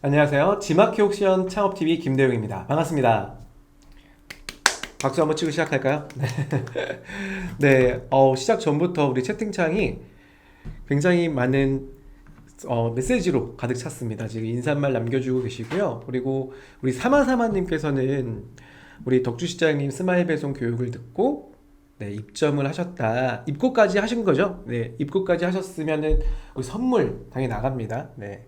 안녕하세요. 지마켓 옥션 창업TV 김대용입니다. 반갑습니다. 박수 한번 치고 시작할까요? 네, 시작 전부터 우리 채팅창이 굉장히 많은 메시지로 가득 찼습니다. 지금 인사말 남겨주고 계시고요. 그리고 우리 사마사마님께서는 우리 덕주시장님 스마일 배송 교육을 듣고 네, 입점을 하셨다. 입고까지 하신 거죠? 네, 입고까지 하셨으면은 우리 선물 당연히 나갑니다. 네.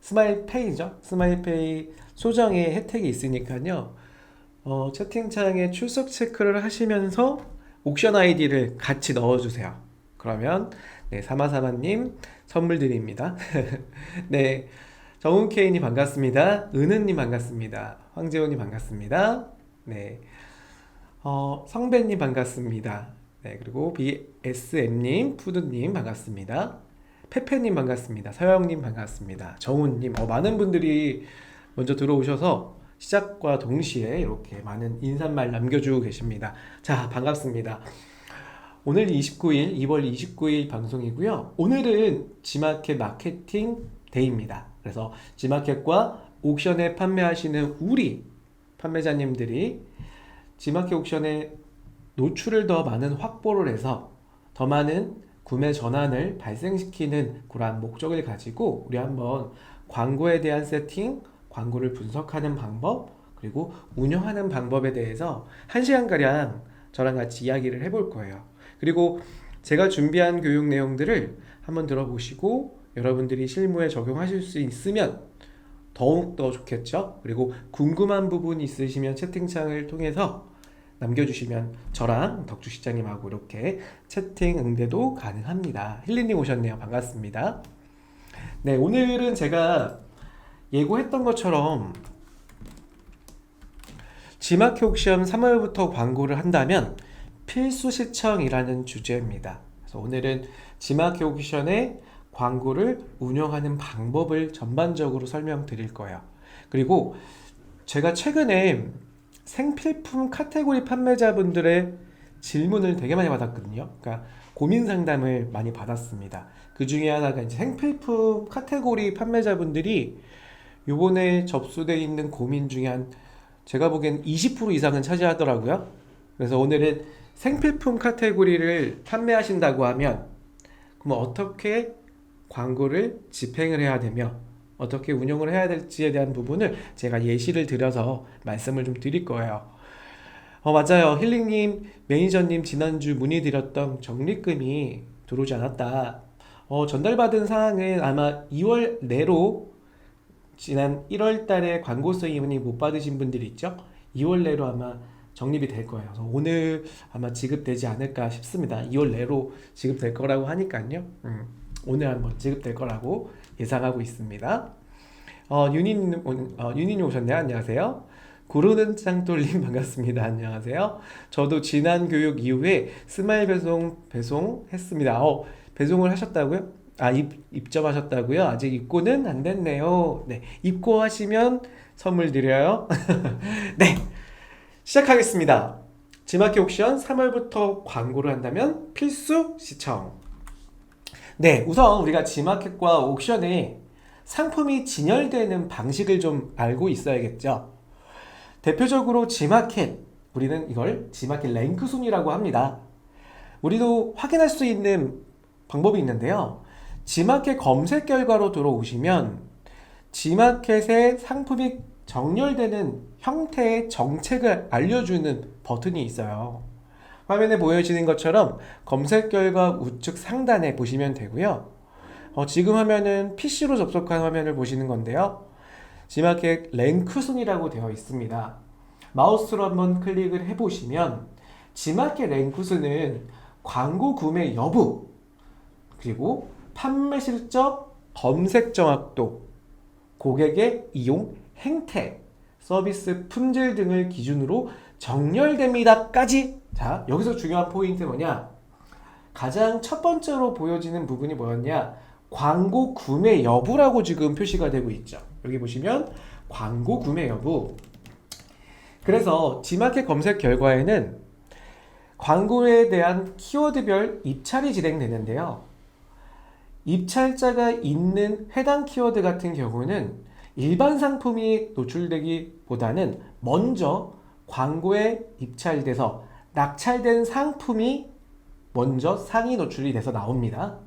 스마일페이죠. 스마일페이 소정의 혜택이 있으니까요. 채팅창에 출석 체크를 하시면서 옥션 아이디를 같이 넣어주세요. 그러면 네, 사마사마님 선물 드립니다. 네, 정훈케이님 반갑습니다. 은은님 반갑습니다. 황재훈님 반갑습니다. 네, 성배님 반갑습니다. 네, 그리고 BSM님, 푸드님 반갑습니다. 페페님 반갑습니다. 서영님 반갑습니다. 정훈님, 많은 분들이 먼저 들어오셔서 시작과 동시에 이렇게 많은 인사말 남겨주고 계십니다. 자, 반갑습니다. 오늘 2월 29일 방송이고요. 오늘은 지마켓 마케팅 데이입니다. 그래서 지마켓과 옥션에 판매하시는 우리 판매자님들이 지마켓 옥션에 노출을 더 많은 확보를 해서 더 많은 구매 전환을 발생시키는 그러한 목적을 가지고 우리 한번 광고에 대한 세팅, 광고를 분석하는 방법, 그리고 운영하는 방법에 대해서 1시간가량 저랑 같이 이야기를 해볼 거예요. 그리고 제가 준비한 교육 내용들을 한번 들어보시고 여러분들이 실무에 적용하실 수 있으면 더욱더 좋겠죠? 그리고 궁금한 부분이 있으시면 채팅창을 통해서 남겨주시면 저랑 덕주시장님하고 이렇게 채팅 응대도 가능합니다. 힐리님 오셨네요. 반갑습니다. 네, 오늘은 제가 예고했던 것처럼 지마켓 옥션 3월부터 광고를 한다면 필수 시청이라는 주제입니다. 그래서 오늘은 지마켓 옥션의 광고를 운영하는 방법을 전반적으로 설명드릴 거예요. 그리고 제가 최근에 생필품 카테고리 판매자분들의 질문을 되게 많이 받았거든요. 그러니까 고민 상담을 많이 받았습니다. 그 중에 하나가 이제 생필품 카테고리 판매자분들이 요번에 접수되어 있는 고민 중에 제가 보기엔 20% 이상은 차지하더라고요. 그래서 오늘은 생필품 카테고리를 판매하신다고 하면 그럼 어떻게 광고를 집행을 해야 되며 어떻게 운영을 해야 될지에 대한 부분을 제가 예시를 들어서 말씀을 좀 드릴 거예요. 맞아요. 힐링님, 매니저님 지난주 문의드렸던 적립금이 들어오지 않았다. 전달받은 사항은 아마 2월 내로 지난 1월 달에 광고 수익문의 못 받으신 분들이 있죠? 2월 내로 아마 적립이 될 거예요. 그래서 오늘 아마 지급되지 않을까 싶습니다. 2월 내로 지급될 거라고 하니까요. 오늘 한번 지급될 거라고 예상하고 있습니다. 윤희님 오셨네요. 안녕하세요. 구르는 짱돌님 반갑습니다. 안녕하세요. 저도 지난 교육 이후에 스마일 배송했습니다. 배송을 하셨다고요? 입점하셨다고요? 아직 입고는 안 됐네요. 네, 입고하시면 선물 드려요. 네, 시작하겠습니다. 지마켓 옥션 3월부터 광고를 한다면 필수 시청. 네, 우선 우리가 지마켓과 옥션에 상품이 진열되는 방식을 좀 알고 있어야겠죠. 대표적으로 지마켓, 우리는 이걸 지마켓 랭크 순위라고 합니다. 우리도 확인할 수 있는 방법이 있는데요. 지마켓 검색 결과로 들어오시면 지마켓에 상품이 정렬되는 형태의 정책을 알려주는 버튼이 있어요. 화면에 보여지는 것처럼 검색 결과 우측 상단에 보시면 되고요. 지금 화면은 PC로 접속한 화면을 보시는 건데요. 지마켓 랭크 순이라고 되어 있습니다. 마우스로 한번 클릭을 해보시면 지마켓 랭크 순은 광고 구매 여부, 그리고 판매 실적, 검색 정확도, 고객의 이용 행태, 서비스 품질 등을 기준으로 정렬됩니다까지. 자, 여기서 중요한 포인트 뭐냐? 가장 첫 번째로 보여지는 부분이 뭐였냐? 광고 구매 여부라고 지금 표시가 되고 있죠. 여기 보시면 광고 구매 여부. 그래서 지마켓 검색 결과에는 광고에 대한 키워드별 입찰이 진행되는데요. 입찰자가 있는 해당 키워드 같은 경우는 일반 상품이 노출되기보다는 먼저 광고에 입찰돼서 낙찰된 상품이 먼저 상위 노출이 돼서 나옵니다.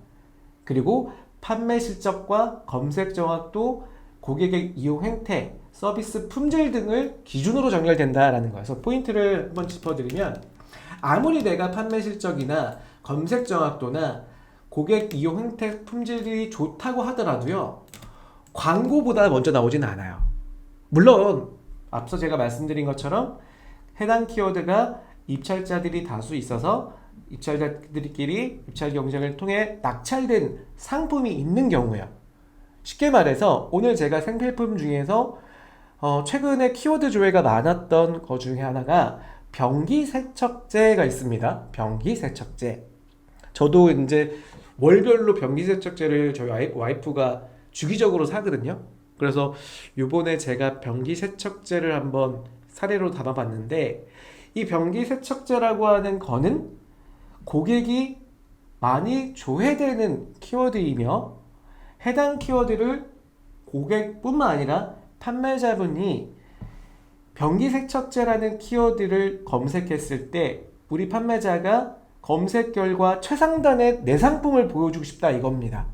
그리고 판매 실적과 검색 정확도, 고객의 이용 행태, 서비스 품질 등을 기준으로 정렬된다라는 거예요. 그래서 포인트를 한번 짚어드리면, 아무리 내가 판매 실적이나 검색 정확도나 고객 이용 행태 품질이 좋다고 하더라도요, 광고보다 먼저 나오진 않아요. 물론 앞서 제가 말씀드린 것처럼 해당 키워드가 입찰자들이 다수 있어서 입찰자들끼리 입찰 경쟁을 통해 낙찰된 상품이 있는 경우요. 쉽게 말해서 오늘 제가 생필품 중에서 최근에 키워드 조회가 많았던 것 중에 하나가 변기세척제가 있습니다. 변기세척제. 저도 이제 월별로 변기세척제를 저희 와이프가 주기적으로 사거든요. 그래서 요번에 제가 변기세척제를 한번 사례로 담아봤는데, 이 변기세척제라고 하는 거는 고객이 많이 조회되는 키워드이며, 해당 키워드를 고객뿐만 아니라 판매자분이 변기세척제라는 키워드를 검색했을 때 우리 판매자가 검색 결과 최상단의 내 상품을 보여주고 싶다 이겁니다.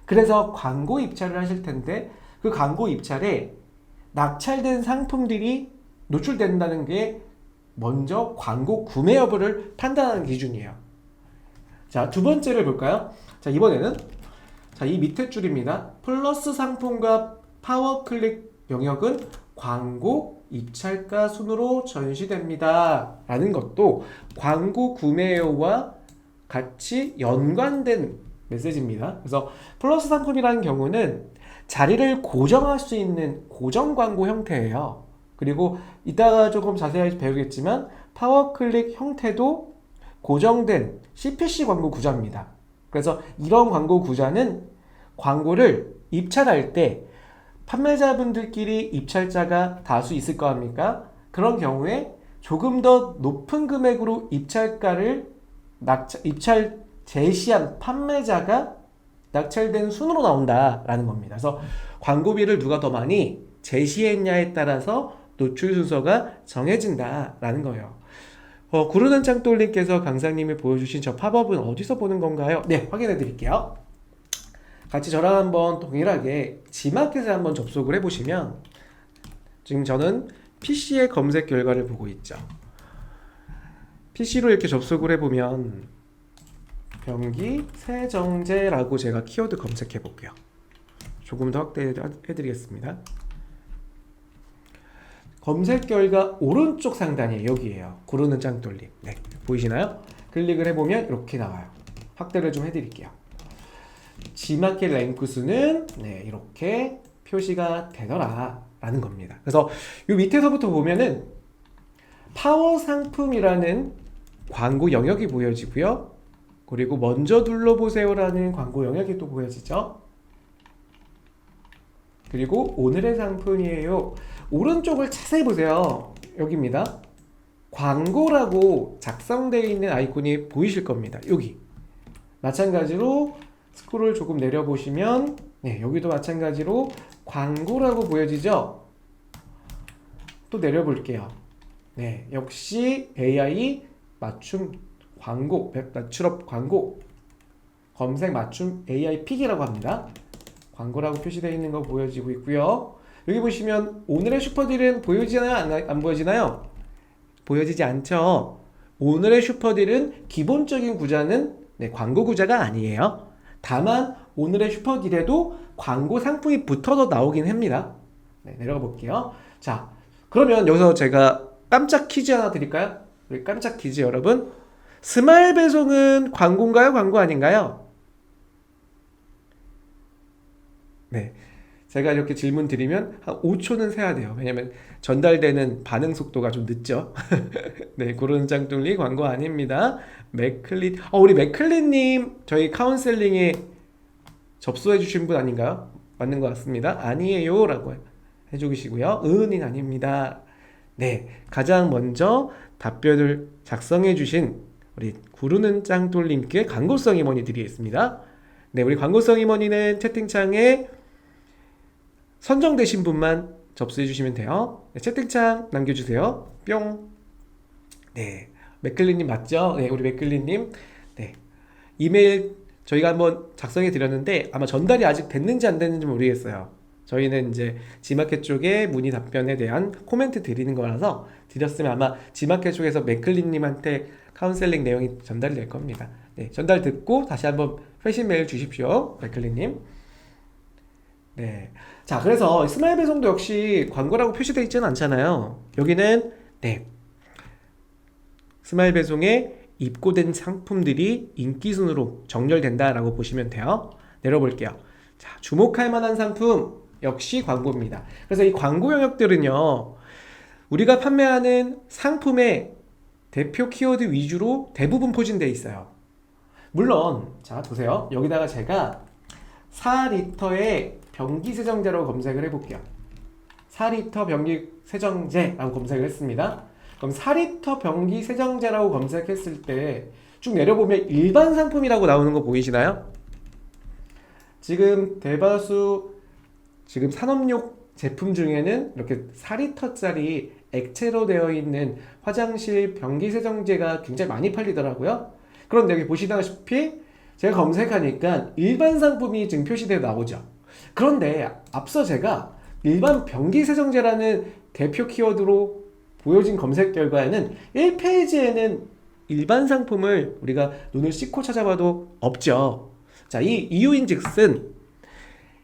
그래서 광고 입찰을 하실 텐데, 그 광고 입찰에 낙찰된 상품들이 노출된다는 게 먼저 광고 구매 여부를 판단하는 기준이에요. 자, 두 번째를 볼까요? 자, 이번에는 이 밑에 줄입니다. 플러스 상품과 파워 클릭 영역은 광고 입찰가 순으로 전시됩니다 라는 것도 광고 구매와 같이 연관된 메시지입니다. 그래서 플러스 상품이라는 경우는 자리를 고정할 수 있는 고정 광고 형태예요. 그리고 이따가 조금 자세히 배우겠지만 파워 클릭 형태도 고정된 CPC 광고 구조입니다. 그래서 이런 광고 구조는 광고를 입찰할 때 판매자분들끼리 입찰자가 다수 있을 거 아닙니까? 그런 경우에 조금 더 높은 금액으로 입찰가를 입찰 제시한 판매자가 낙찰된 순으로 나온다라는 겁니다. 그래서 광고비를 누가 더 많이 제시했냐에 따라서 노출 순서가 정해진다라는 거예요. 구르는 짱돌님께서 강사님이 보여주신 저 팝업은 어디서 보는 건가요? 네, 확인해 드릴게요. 같이 저랑 한번 동일하게 지마켓에 한번 접속을 해보시면, 지금 저는 PC의 검색 결과를 보고 있죠. PC로 이렇게 접속을 해보면 변기 세정제라고 제가 키워드 검색해 볼게요. 조금 더 확대해 드리겠습니다. 검색 결과 오른쪽 상단이에요. 여기에요. 구르는 짱돌림. 네, 보이시나요? 클릭을 해보면 이렇게 나와요. 확대를 좀 해드릴게요. 지마켓 랭크 수는 이렇게 표시가 되더라 라는 겁니다. 그래서 이 밑에서부터 보면은 파워 상품이라는 광고 영역이 보여지고요. 그리고 먼저 둘러보세요 라는 광고 영역이 또 보여지죠. 그리고 오늘의 상품이에요. 오른쪽을 자세히 보세요. 여기입니다. 광고라고 작성되어 있는 아이콘이 보이실 겁니다. 여기 마찬가지로 스크롤 조금 내려보시면 여기도 마찬가지로 광고라고 보여지죠. 또 내려볼게요. 역시 AI 맞춤 광고, 맞춤업 광고, 검색 맞춤 AI 픽이라고 합니다. 광고라고 표시되어 있는 거 보여지고 있고요. 여기 보시면 오늘의 슈퍼딜은 보여지나요? 안 보여지나요? 보여지지 않죠. 오늘의 슈퍼딜은 기본적인 구자는 광고 구자가 아니에요. 다만 오늘의 슈퍼딜에도 광고 상품이 붙어서 나오긴 합니다. 내려가 볼게요. 자, 그러면 여기서 제가 깜짝 퀴즈 하나 드릴까요? 우리 깜짝 퀴즈 여러분, 스마일 배송은 광고인가요? 광고 아닌가요? 네, 제가 이렇게 질문 드리면 한 5초는 세야 돼요. 왜냐면 전달되는 반응 속도가 좀 늦죠. 네, 고른 짱돌리 광고 아닙니다. 맥클린, 우리 맥클린님 저희 카운셀링에 접수해 주신 분 아닌가요? 맞는 것 같습니다. 아니에요 라고 해주시고요. 은인 아닙니다. 네, 가장 먼저 답변을 작성해 주신 우리 구르는 짱돌님께 광고성 임원이 드리겠습니다. 네, 우리 광고성 임원이는 채팅창에 선정되신 분만 접수해 주시면 돼요. 네, 채팅창 남겨주세요. 뿅. 네, 맥클린님 맞죠? 네, 우리 맥클린님. 네, 이메일 저희가 한번 작성해 드렸는데 아마 전달이 아직 됐는지 안 됐는지 모르겠어요. 저희는 이제 지마켓 쪽에 문의 답변에 대한 코멘트 드리는 거라서 드렸으면 아마 지마켓 쪽에서 맥클린님한테 카운셀링 내용이 전달이 될 겁니다. 네, 전달 듣고 다시 한번 회신 메일 주십시오, 맥클린님. 네, 자, 그래서 스마일 배송도 역시 광고라고 표시되어 있지는 않잖아요. 여기는 네, 스마일 배송에 입고된 상품들이 인기 순으로 정렬된다라고 보시면 돼요. 내려볼게요. 자, 주목할 만한 상품 역시 광고입니다. 그래서 이 광고 영역들은요, 우리가 판매하는 상품의 대표 키워드 위주로 대부분 포진되어 있어요. 물론 자 보세요. 여기다가 제가 4리터의 변기세정제라고 검색을 해볼게요. 4리터 변기세정제라고 검색을 했습니다. 그럼 4리터 변기세정제라고 검색했을 때 쭉 내려보면 일반 상품이라고 나오는 거 보이시나요? 지금 대다수 지금 산업용 제품 중에는 이렇게 4리터짜리 액체로 되어 있는 화장실 변기세정제가 굉장히 많이 팔리더라고요. 그런데 여기 보시다시피 제가 검색하니까 일반 상품이 지금 표시되어 나오죠. 그런데 앞서 제가 일반 변기세정제라는 대표 키워드로 보여진 검색 결과에는 1페이지에는 일반 상품을 우리가 눈을 씻고 찾아봐도 없죠. 자, 이 이유인즉슨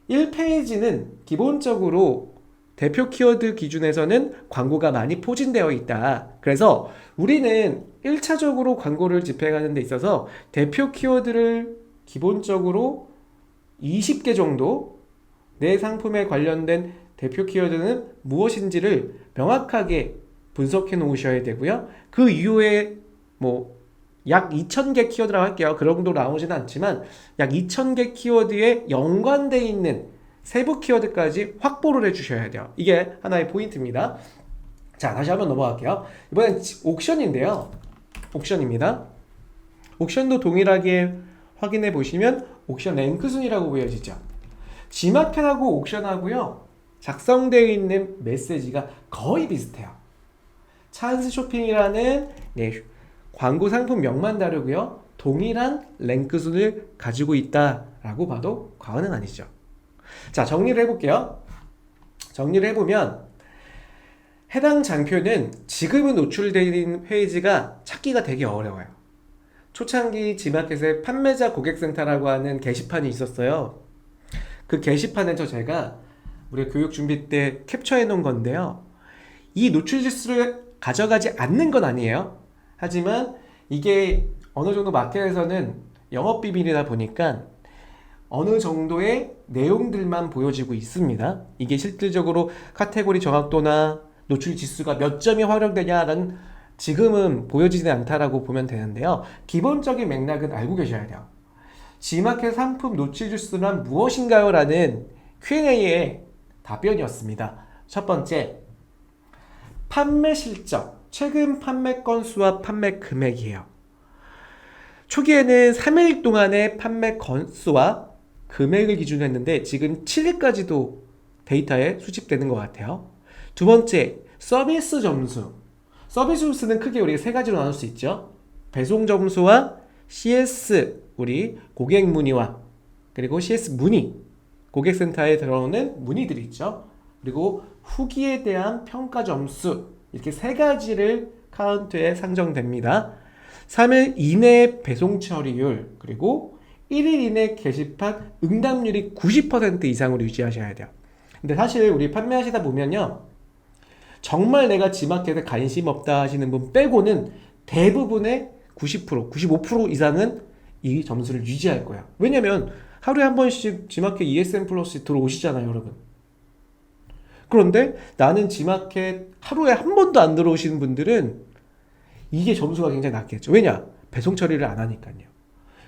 1페이지는 기본적으로 대표 키워드 기준에서는 광고가 많이 포진되어 있다. 그래서 우리는 1차적으로 광고를 집행하는 데 있어서 대표 키워드를 기본적으로 20개 정도 내 상품에 관련된 대표 키워드는 무엇인지를 명확하게 분석해 놓으셔야 되고요. 그 이후에 약 2000개 키워드라고 할게요. 그 정도 나오지는 않지만 약 2000개 키워드에 연관되어 있는 세부 키워드까지 확보를 해주셔야 돼요. 이게 하나의 포인트입니다. 자, 다시 한번 넘어갈게요. 이번엔 옥션인데요. 옥션입니다. 옥션도 동일하게 확인해 보시면 옥션 랭크순이라고 보여지죠. 지마켓하고 옥션하고요, 작성되어 있는 메시지가 거의 비슷해요. 찬스 쇼핑이라는 광고 상품명만 다르고요, 동일한 랭크순을 가지고 있다라고 봐도 과언은 아니죠. 자, 정리를 해볼게요. 정리를 해보면 해당 장표는 지금은 노출되어 페이지가 찾기가 되게 어려워요. 초창기 지마켓에 판매자 고객센터라고 하는 게시판이 있었어요. 그 게시판에서 제가 우리 교육 준비 때 캡처해 놓은 건데요, 이 노출 지수를 가져가지 않는 건 아니에요. 하지만 이게 어느 정도 마켓에서는 영업 비밀이다 보니까 어느 정도의 내용들만 보여지고 있습니다. 이게 실질적으로 카테고리 정확도나 노출 지수가 몇 점이 활용되냐는 지금은 보여지지 않다라고 보면 되는데요. 기본적인 맥락은 알고 계셔야 돼요. 지마켓 상품 노출 지수란 무엇인가요? 라는 Q&A의 답변이었습니다. 첫 번째, 판매 실적, 최근 판매 건수와 판매 금액이에요. 초기에는 3일 동안의 판매 건수와 금액을 기준으로 했는데 지금 7일까지도 데이터에 수집되는 것 같아요. 두 번째, 서비스 점수. 서비스 점수는 크게 우리가 세 가지로 나눌 수 있죠. 배송 점수와 CS, 우리 고객 문의와, 그리고 CS 문의, 고객센터에 들어오는 문의들이 있죠. 그리고 후기에 대한 평가 점수, 이렇게 세 가지를 카운트에 상정됩니다. 3일 이내 배송 처리율, 그리고 1일 이내 게시판 응답률이 90% 이상으로 유지하셔야 돼요. 근데 사실 우리 판매하시다 보면요, 정말 내가 지마켓에 관심 없다 하시는 분 빼고는 대부분의 90%, 95% 이상은 이 점수를 유지할 거야. 왜냐면 하루에 한 번씩 지마켓 ESN 플러스 들어오시잖아요, 여러분. 그런데 나는 지마켓 하루에 한 번도 안 들어오시는 분들은 이게 점수가 굉장히 낮겠죠. 왜냐? 배송 처리를 안 하니까요.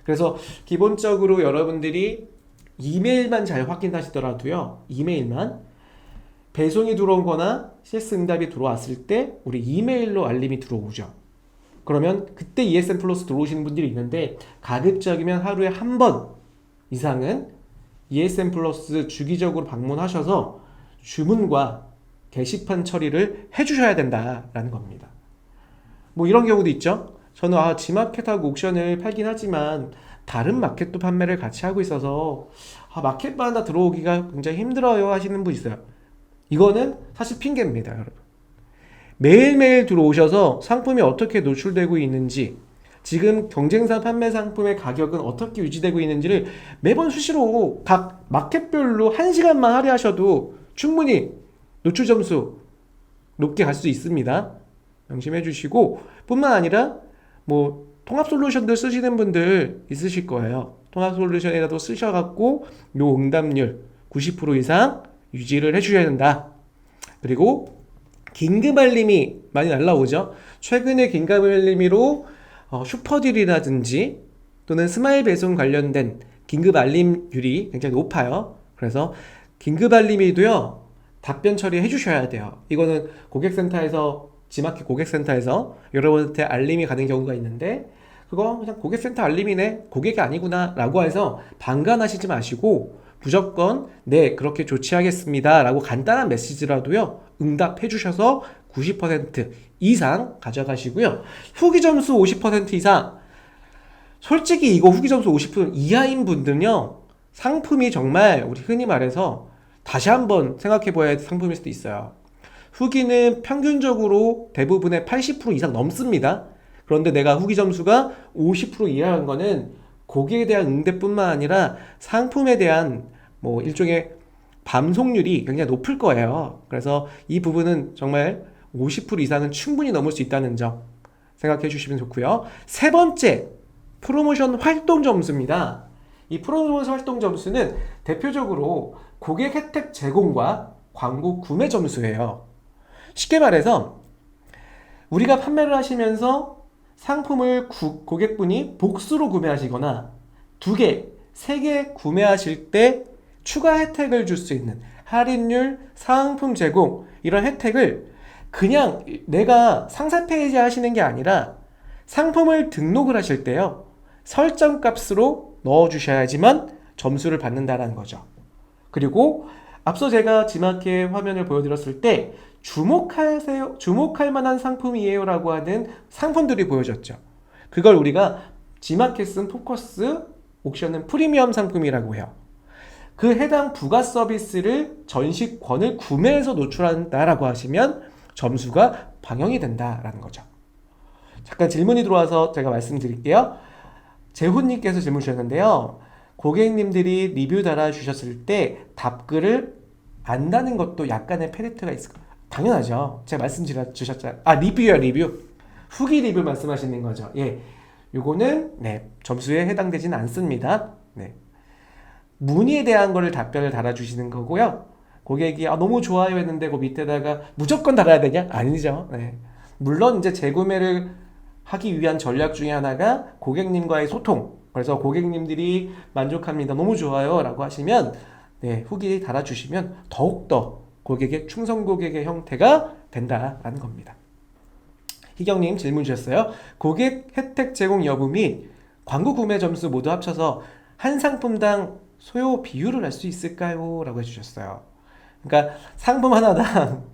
그래서 기본적으로 여러분들이 이메일만 잘 확인하시더라도요, 이메일만 배송이 들어온 거나 CS 응답이 들어왔을 때 우리 이메일로 알림이 들어오죠. 그러면 그때 ESN 플러스 들어오시는 분들이 있는데 가급적이면 하루에 한 번 이상은 ESN 플러스 주기적으로 방문하셔서 주문과 게시판 처리를 해주셔야 된다라는 겁니다. 뭐 이런 경우도 있죠. 저는 지마켓하고 옥션을 팔긴 하지만 다른 마켓도 판매를 같이 하고 있어서 마켓마다 들어오기가 굉장히 힘들어요 하시는 분 있어요. 이거는 사실 핑계입니다, 여러분. 매일매일 들어오셔서 상품이 어떻게 노출되고 있는지, 지금 경쟁사 판매 상품의 가격은 어떻게 유지되고 있는지를 매번 수시로 각 마켓별로 1시간만 할애하셔도 충분히 노출 점수 높게 갈 수 있습니다. 명심해 주시고, 뿐만 아니라 뭐 통합 솔루션들 쓰시는 분들 있으실 거예요. 통합 솔루션이라도 쓰셔갖고 요 응답률 90% 이상 유지를 해주셔야 된다. 그리고 긴급 알림이 많이 날라오죠. 최근에 긴급 알림으로 슈퍼딜이라든지 또는 스마일 배송 관련된 긴급 알림률이 굉장히 높아요. 그래서 긴급 알림에도요 답변 처리해 주셔야 돼요. 이거는 고객센터에서, 지마켓 고객센터에서 여러분한테 알림이 가는 경우가 있는데, 그거 그냥 고객센터 알림이네, 고객이 아니구나 라고 해서 방관하시지 마시고 무조건 네 그렇게 조치하겠습니다 라고 간단한 메시지라도요 응답해 주셔서 90% 이상 가져가시고요. 후기 점수 50% 이상, 솔직히 이거 후기 점수 50% 이하인 분들은요 상품이 정말 우리 흔히 말해서 다시 한번 생각해 봐야 할 상품일 수도 있어요. 후기는 평균적으로 대부분의 80% 이상 넘습니다. 그런데 내가 후기 점수가 50% 이하인 거는 고객에 대한 응대뿐만 아니라 상품에 대한 뭐 일종의 밤송률이 굉장히 높을 거예요. 그래서 이 부분은 정말 50% 이상은 충분히 넘을 수 있다는 점 생각해 주시면 좋고요. 세 번째, 프로모션 활동 점수입니다. 이 프로모션 활동 점수는 대표적으로 고객 혜택 제공과 광고 구매 점수예요. 쉽게 말해서 우리가 판매를 하시면서 상품을 고객분이 복수로 구매하시거나 2개, 3개 구매하실 때 추가 혜택을 줄 수 있는 할인율, 상품 제공, 이런 혜택을 그냥 내가 상세 페이지 하시는 게 아니라 상품을 등록을 하실 때요 설정 값으로 넣어 주셔야지만 점수를 받는다는 거죠. 그리고 앞서 제가 지마켓 화면을 보여드렸을 때 주목할 만한 상품이에요 라고 하는 상품들이 보여졌죠. 그걸 우리가 지마켓은 포커스, 옥션은 프리미엄 상품이라고 해요. 그 해당 부가 서비스를 전시권을 구매해서 노출한다라고 하시면 점수가 반영이 된다라는 거죠. 잠깐 질문이 들어와서 제가 말씀드릴게요. 재훈님께서 질문 주셨는데요. 고객님들이 리뷰 달아주셨을 때 답글을 안 다는 것도 약간의 페리트가 있을까요? 당연하죠. 제가 말씀 주셨잖아요. 리뷰요, 리뷰. 후기 리뷰 말씀하시는 거죠. 예. 요거는, 네, 점수에 해당되지는 않습니다. 네. 문의에 대한 거를 답변을 달아주시는 거고요. 고객이 너무 좋아요 했는데 그 밑에다가 무조건 달아야 되냐? 아니죠. 네. 물론 이제 재구매를 하기 위한 전략 중에 하나가 고객님과의 소통. 그래서 고객님들이 만족합니다, 너무 좋아요 라고 하시면 네, 후기 달아주시면 더욱더 고객의 충성 고객의 형태가 된다라는 겁니다. 희경님 질문 주셨어요. 고객 혜택 제공 여부 및 광고 구매 점수 모두 합쳐서 한 상품당 소요 비율을 알 수 있을까요? 라고 해주셨어요. 그러니까 상품 하나당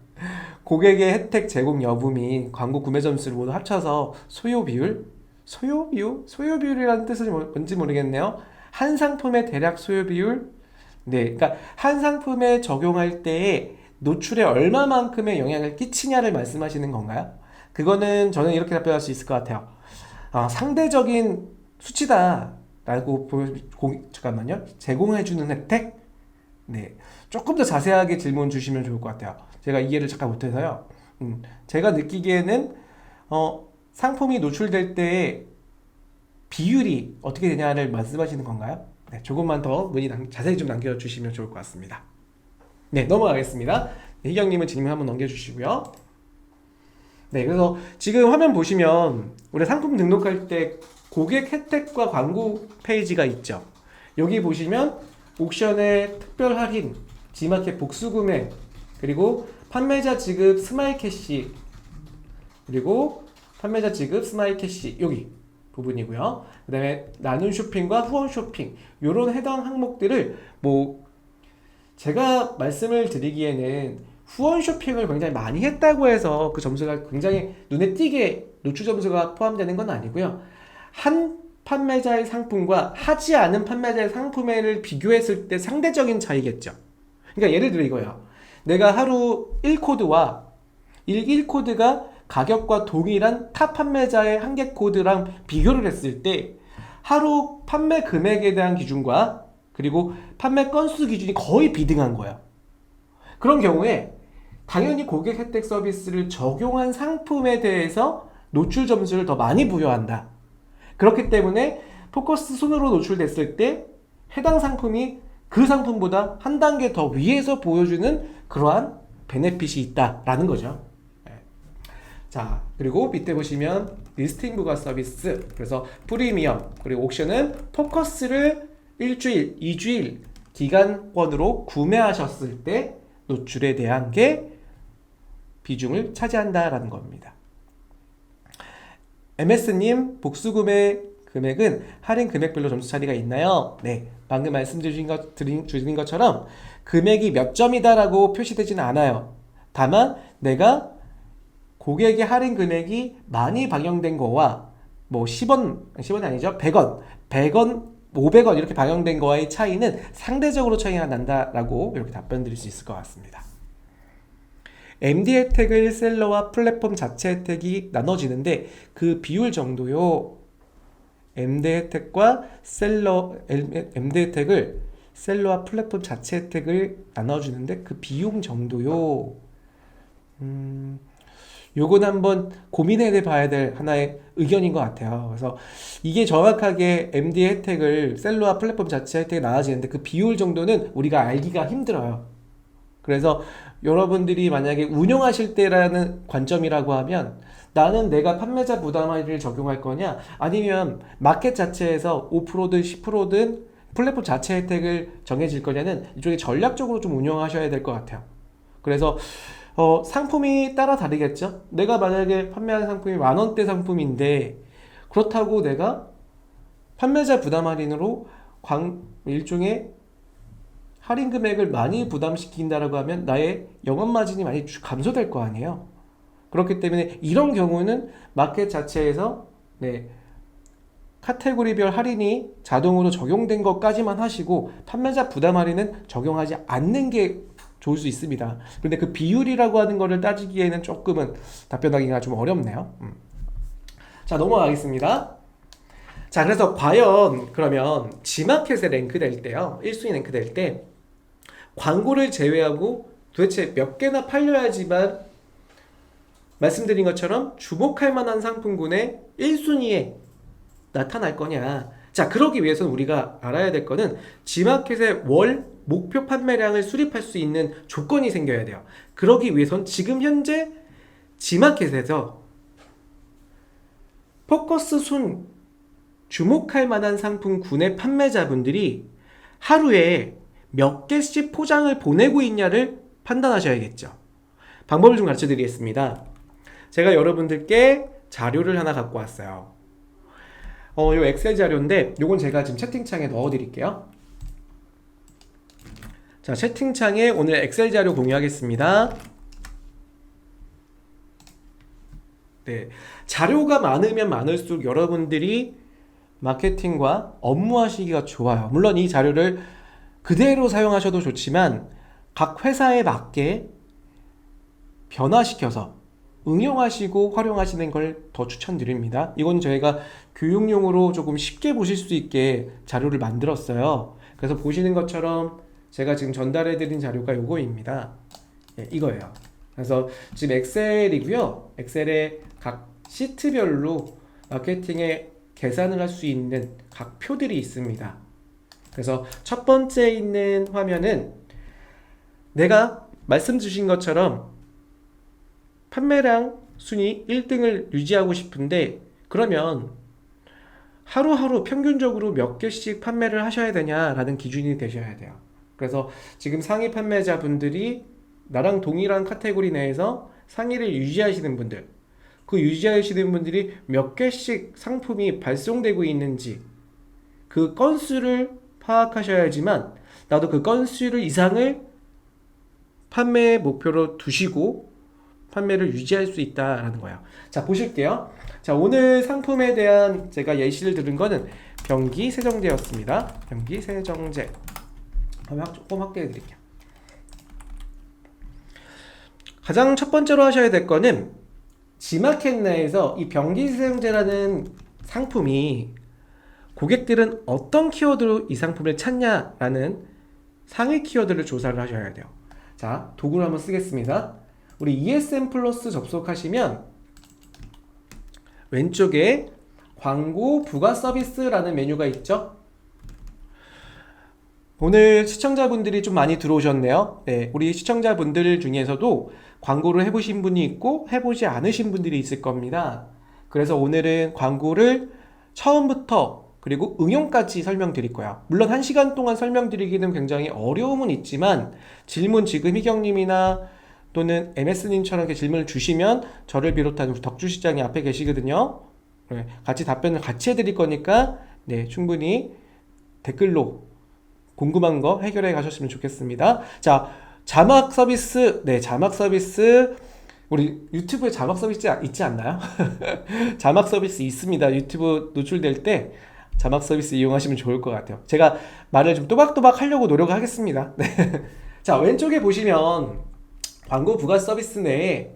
고객의 혜택 제공 여부 및 광고 구매 점수를 모두 합쳐서 소요 비율? 소요 비율이라는 뜻은 뭔지 모르겠네요. 한 상품의 대략 소요 비율? 네, 그러니까 한 상품에 적용할 때에 노출에 얼마만큼의 영향을 끼치냐를 말씀하시는 건가요? 그거는 저는 이렇게 답변할 수 있을 것 같아요. 상대적인 수치다라고 잠깐만요. 제공해주는 혜택? 네, 조금 더 자세하게 질문 주시면 좋을 것 같아요. 제가 이해를 잠깐 못해서요. 제가 느끼기에는 상품이 노출될 때 비율이 어떻게 되냐를 말씀하시는 건가요? 네, 조금만 더 문의 자세히 좀 남겨주시면 좋을 것 같습니다. 네, 넘어가겠습니다. 네, 희경님은 질문 한번 넘겨주시고요. 네, 그래서 지금 화면 보시면 우리 상품 등록할 때 고객 혜택과 광고 페이지가 있죠. 여기 보시면 옥션의 특별 할인, 지마켓 복수 구매, 그리고 판매자 지급 스마일 캐시, 그리고 판매자 지급 스마일 캐시 여기 부분이고요. 그 다음에 나눔 쇼핑과 후원 쇼핑, 요런 해당 항목들을 뭐 제가 말씀을 드리기에는 후원 쇼핑을 굉장히 많이 했다고 해서 그 점수가 굉장히 눈에 띄게 노출 점수가 포함되는 건 아니고요. 한 판매자의 상품과 하지 않은 판매자의 상품을 비교했을 때 상대적인 차이겠죠. 그러니까 예를 들어 이거예요. 내가 하루 1코드와 1코드가 가격과 동일한 타 판매자의 한계 코드랑 비교를 했을 때 하루 판매 금액에 대한 기준과 그리고 판매 건수 기준이 거의 비등한 거예요. 그런 경우에 당연히 고객 혜택 서비스를 적용한 상품에 대해서 노출 점수를 더 많이 부여한다. 그렇기 때문에 포커스 순으로 노출됐을 때 해당 상품이 그 상품보다 한 단계 더 위에서 보여주는 그러한 베네핏이 있다라는 거죠. 자, 그리고 밑에 보시면 리스팅 부가 서비스, 그래서 프리미엄, 그리고 옥션은 포커스를 일주일, 2주일 기간권으로 구매하셨을 때 노출에 대한 게 비중을 차지한다라는 겁니다. MS님, 복수구매 금액은 할인 금액별로 점수 차이가 있나요? 네, 방금 말씀드린 것처럼 금액이 몇 점이다라고 표시되지는 않아요. 다만 내가 고객의 할인 금액이 많이 반영된 거와 뭐 10원이 아니죠. 100원, 500원 이렇게 반영된 거와의 차이는 상대적으로 차이가 난다라고 이렇게 답변 드릴 수 있을 것 같습니다. MD 혜택을 셀러와 플랫폼 자체 혜택이 나눠지는데 그 비율 정도요. MD 혜택을 셀러와 플랫폼 자체 혜택을 나눠주는데 그 비용 정도요. 요건 한번 고민해 봐야 될 하나의 의견인 것 같아요. 그래서 이게 정확하게 MD 혜택을 셀러와 플랫폼 자체 혜택이 나눠지는데 그 비율 정도는 우리가 알기가 힘들어요. 그래서 여러분들이 만약에 운영하실 때라는 관점이라고 하면 나는 내가 판매자 부담 할인을 적용할 거냐 아니면 마켓 자체에서 5%든 10%든 플랫폼 자체 혜택을 정해질 거냐는 이쪽에 전략적으로 좀 운영하셔야 될 것 같아요. 그래서 상품이 따라 다르겠죠. 내가 만약에 판매하는 상품이 10,000원대 상품인데 그렇다고 내가 판매자 부담 할인으로 일종의 할인 금액을 많이 부담시킨다라고 하면 나의 영업 마진이 많이 감소될 거 아니에요. 그렇기 때문에 이런 경우는 마켓 자체에서 카테고리별 할인이 자동으로 적용된 것까지만 하시고 판매자 부담 할인은 적용하지 않는 게 좋을 수 있습니다. 그런데 그 비율이라고 하는 거를 따지기에는 조금은 답변하기가 좀 어렵네요. 자, 넘어가겠습니다. 자, 그래서 과연 그러면 G마켓에 랭크될 때요, 1순위 랭크될 때 광고를 제외하고 도대체 몇 개나 팔려야지만 말씀드린 것처럼 주목할 만한 상품군의 1순위에 나타날 거냐. 자, 그러기 위해서는 우리가 알아야 될 거는 G마켓의 월 목표 판매량을 수립할 수 있는 조건이 생겨야 돼요. 그러기 위해선 지금 현재 G마켓에서 포커스 순 주목할 만한 상품군의 판매자분들이 하루에 몇 개씩 포장을 보내고 있냐를 판단하셔야겠죠. 방법을 좀 가르쳐 드리겠습니다. 제가 여러분들께 자료를 하나 갖고 왔어요. 요 엑셀 자료인데 요건 제가 지금 채팅창에 넣어 드릴게요. 자, 채팅창에 오늘 엑셀 자료 공유하겠습니다. 네, 자료가 많으면 많을수록 여러분들이 마케팅과 업무하시기가 좋아요. 물론 이 자료를 그대로 사용하셔도 좋지만 각 회사에 맞게 변화시켜서 응용하시고 활용하시는 걸 더 추천드립니다. 이건 저희가 교육용으로 조금 쉽게 보실 수 있게 자료를 만들었어요. 그래서 보시는 것처럼 제가 지금 전달해드린 자료가 요거입니다. 네, 이거예요. 그래서 지금 엑셀이고요. 엑셀에 각 시트별로 마케팅에 계산을 할 수 있는 각 표들이 있습니다. 그래서 첫 번째 있는 화면은 내가 말씀 주신 것처럼 판매량 순위 1등을 유지하고 싶은데 그러면 하루하루 평균적으로 몇 개씩 판매를 하셔야 되냐라는 기준이 되셔야 돼요. 그래서 지금 상위 판매자분들이 나랑 동일한 카테고리 내에서 상위를 유지하시는 분들, 그 유지하시는 분들이 몇 개씩 상품이 발송되고 있는지 그 건수를 파악하셔야지만 나도 그 건수를 이상을 판매 목표로 두시고 판매를 유지할 수 있다라는 거예요. 자, 보실게요. 자, 오늘 상품에 대한 제가 예시를 들은 거는 변기 세정제였습니다. 변기 세정제. 조금 확대해 드릴게요. 가장 첫 번째로 하셔야 될 거는 G마켓 내에서 이 변기 세정제라는 상품이 고객들은 어떤 키워드로 이 상품을 찾냐라는 상위 키워드를 조사를 하셔야 돼요. 자, 도구를 한번 쓰겠습니다. 우리 ESN 플러스 접속하시면 왼쪽에 광고 부가 서비스라는 메뉴가 있죠. 오늘 시청자분들이 좀 많이 들어오셨네요. 네, 우리 시청자분들 중에서도 광고를 해보신 분이 있고 해보지 않으신 분들이 있을 겁니다. 그래서 오늘은 광고를 처음부터 그리고 응용까지 설명드릴 거야. 물론 1시간 동안 설명드리기는 굉장히 어려움은 있지만 질문 지금 희경님이나 또는 MS님처럼 이렇게 질문을 주시면 저를 비롯한 우리 덕주시장이 앞에 계시거든요. 네, 같이 답변을 같이 해드릴 거니까 네, 충분히 댓글로 궁금한 거 해결해 가셨으면 좋겠습니다. 자, 자막 서비스. 네, 자막 서비스. 우리 유튜브에 자막 서비스 있지 않나요? 자막 서비스 있습니다. 유튜브 노출될 때 자막 서비스 이용하시면 좋을 것 같아요. 제가 말을 좀 또박또박 하려고 노력하겠습니다. 네. 자, 왼쪽에 보시면 광고 부가 서비스 내에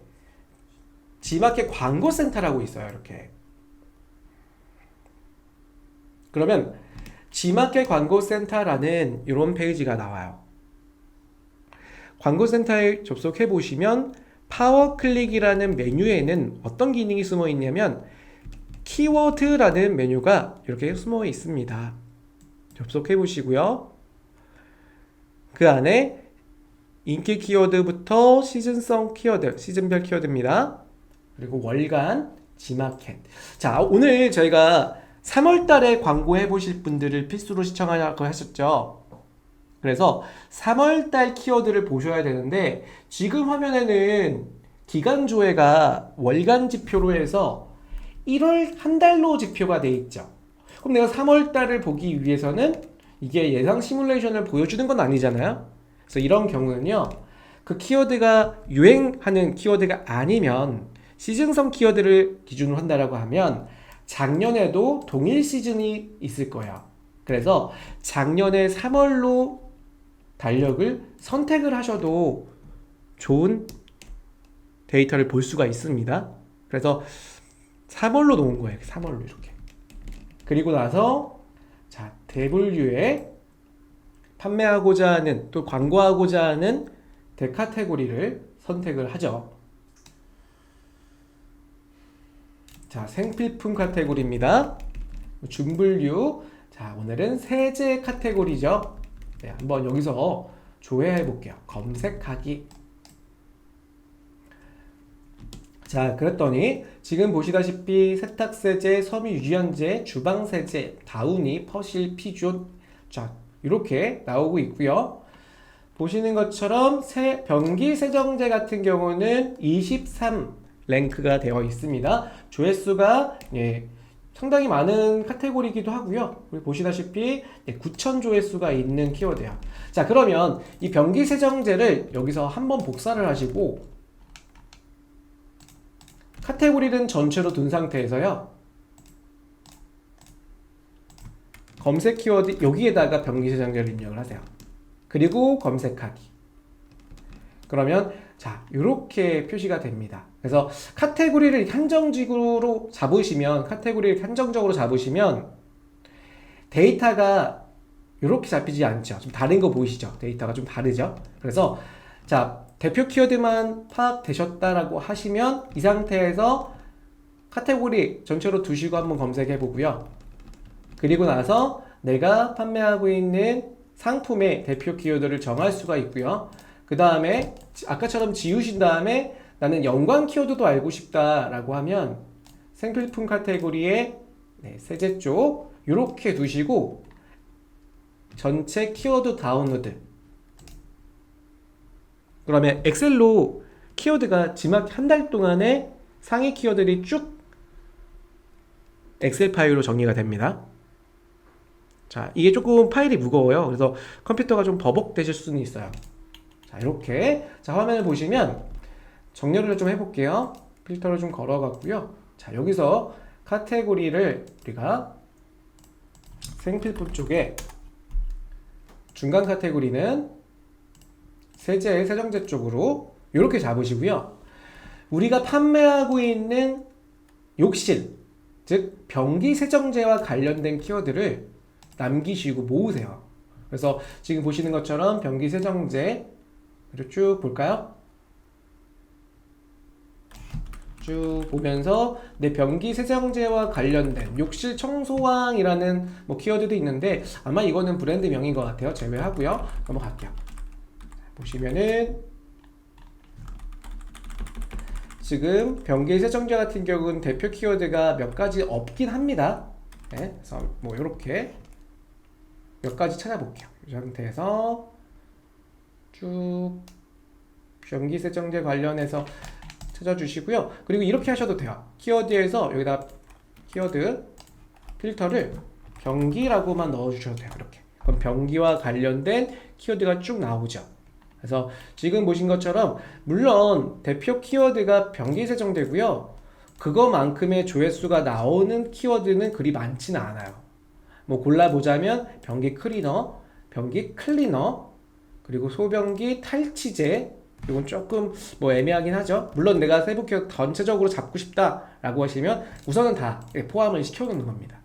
G마켓 광고센터라고 있어요. 이렇게. 그러면 G마켓 광고센터라는 이런 페이지가 나와요. 광고센터에 접속해 보시면 파워클릭이라는 메뉴에는 어떤 기능이 숨어 있냐면 키워드라는 메뉴가 이렇게 숨어 있습니다. 접속해 보시고요. 그 안에 인기 키워드부터 시즌성 키워드, 시즌별 키워드입니다. 그리고 월간 G마켓. 자, 오늘 저희가 3월 달에 광고해 보실 분들을 필수로 시청하라고 하셨죠. 그래서 3월 달 키워드를 보셔야 되는데 지금 화면에는 기간 조회가 월간 지표로 해서 1월 한 달로 지표가 돼 있죠. 그럼 내가 3월 달을 보기 위해서는 이게 예상 시뮬레이션을 보여주는 건 아니잖아요. 그래서 이런 경우는요. 그 키워드가 유행하는 키워드가 아니면 시즌성 키워드를 기준으로 한다라고 하면 작년에도 동일 시즌이 있을 거예요. 그래서 작년에 3월로 달력을 선택을 하셔도 좋은 데이터를 볼 수가 있습니다. 그래서 3월로 놓은 거예요. 3월로 이렇게. 그리고 나서 자, 대분류에 판매하고자 하는 또 광고하고자 하는 대카테고리를 선택을 하죠. 자, 생필품 카테고리입니다. 준분류. 자, 오늘은 세제 카테고리죠. 네, 한번 여기서 조회해 볼게요. 검색하기. 자, 그랬더니 지금 보시다시피 세탁세제, 섬유유연제, 주방세제, 다우니, 퍼실, 피존. 자, 이렇게 나오고 있고요. 보시는 것처럼 변기 세정제 같은 경우는 23 랭크가 되어 있습니다. 조회수가 상당히 많은 카테고리이기도 하고요. 우리 보시다시피 9,000 조회수가 있는 키워드예요. 자, 그러면 이 변기 세정제를 여기서 한번 복사를 하시고 카테고리는 전체로 둔 상태에서요. 검색 키워드 여기에다가 변기 세정제를 입력을 하세요. 그리고 검색하기. 그러면 자, 이렇게 표시가 됩니다. 그래서 카테고리를 한정적으로 잡으시면 데이터가 이렇게 잡히지 않죠. 좀 다른 거 보이시죠? 데이터가 좀 다르죠? 그래서 자, 대표 키워드만 파악되셨다라고 하시면 이 상태에서 카테고리 전체로 두시고 한번 검색해 보고요. 그리고 나서 내가 판매하고 있는 상품의 대표 키워드를 정할 수가 있고요. 그 다음에 아까처럼 지우신 다음에 나는 연관 키워드도 알고 싶다라고 하면 생필품 카테고리에 세제 쪽 이렇게 두시고 전체 키워드 다운로드. 그러면 엑셀로 키워드가 지막 한 달 동안에 상위 키워드들이 쭉 엑셀 파일로 정리가 됩니다. 자, 이게 조금 파일이 무거워요. 그래서 컴퓨터가 좀 버벅대실 수는 있어요. 자, 이렇게. 자, 화면을 보시면 정렬을 좀 해볼게요. 필터를 좀 걸어갔고요. 자, 여기서 카테고리를 우리가 생필품 쪽에 중간 카테고리는 세제, 세정제 쪽으로 이렇게 잡으시고요. 우리가 판매하고 있는 욕실, 즉 변기 세정제와 관련된 키워드를 남기시고 모으세요. 그래서 지금 보시는 것처럼 변기 세정제 쭉 볼까요? 쭉 보면서 내 변기 세정제와 관련된 욕실 청소왕이라는 뭐 키워드도 있는데 아마 이거는 브랜드명인 것 같아요. 제외하고요. 넘어갈게요. 보시면은 지금 변기 세정제 같은 경우는 대표 키워드가 몇 가지 없긴 합니다. 네, 그래서 뭐 이렇게 몇 가지 찾아볼게요. 이 상태에서 쭉 변기 세정제 관련해서 찾아주시고요. 그리고 이렇게 하셔도 돼요. 키워드에서 여기다 키워드 필터를 변기라고만 넣어주셔도 돼요. 이렇게. 그럼 변기와 관련된 키워드가 쭉 나오죠. 그래서 지금 보신 것처럼 물론 대표 키워드가 변기 세정제고요. 그거만큼의 조회수가 나오는 키워드는 그리 많지는 않아요. 뭐 골라보자면 변기 클리너, 변기 클리너, 그리고 소변기 탈취제, 이건 조금 뭐 애매하긴 하죠. 물론 내가 세부 키워드 전체적으로 잡고 싶다라고 하시면 우선은 다 포함을 시켜놓는 겁니다.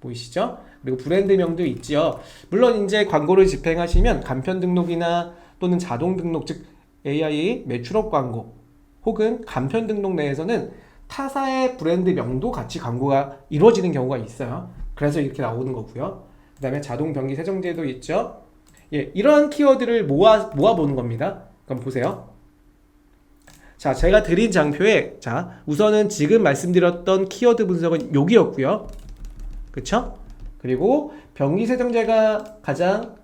보이시죠? 그리고 브랜드명도 있지요. 물론 이제 광고를 집행하시면 간편 등록이나 또는 자동 등록, 즉 AI 매출업 광고 혹은 간편 등록 내에서는 타사의 브랜드명도 같이 광고가 이루어지는 경우가 있어요. 그래서 이렇게 나오는 거고요. 그 다음에 자동 변기 세정제도 있죠. 예, 이러한 키워드를 모아보는 겁니다. 그럼 보세요. 자, 제가 드린 장표에 자 우선은 지금 말씀드렸던 키워드 분석은 여기였고요. 그쵸? 그리고 변기 세정제가 가장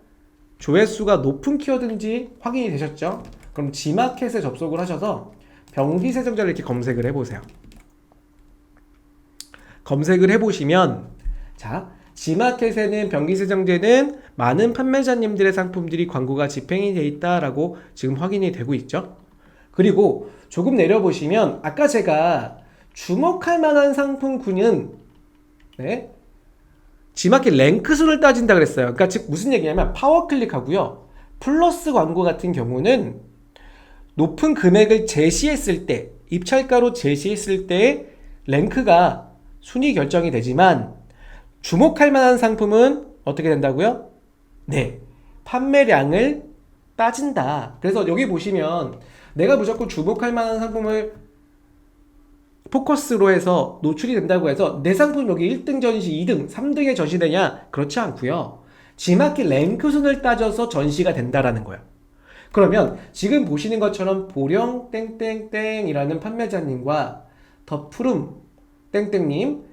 조회수가 높은 키워드인지 확인이 되셨죠? 그럼 지마켓에 접속을 하셔서 변기 세정제를 이렇게 검색을 해보세요. 검색을 해보시면 자 지마켓에는 변기 세정제는 많은 판매자님들의 상품들이 광고가 집행이 되어 있다라고 지금 확인이 되고 있죠. 그리고 조금 내려보시면 아까 제가 주목할 만한 상품군은 네, 지마켓 랭크수를 따진다 그랬어요. 그러니까 즉 무슨 얘기냐면 파워클릭하고요. 플러스 광고 같은 경우는 높은 금액을 제시했을 때, 입찰가로 제시했을 때 랭크가 순위 결정이 되지만 주목할 만한 상품은 어떻게 된다고요? 네, 판매량을 따진다. 그래서 여기 보시면 내가 무조건 주목할 만한 상품을 포커스로 해서 노출이 된다고 해서 내 상품 여기 1등 전시, 2등, 3등에 전시되냐? 그렇지 않고요. 지마켓 랭크순을 따져서 전시가 된다라는 거예요. 그러면 지금 보시는 것처럼 보령 땡땡땡이라는 판매자님과 더 푸름 땡땡님,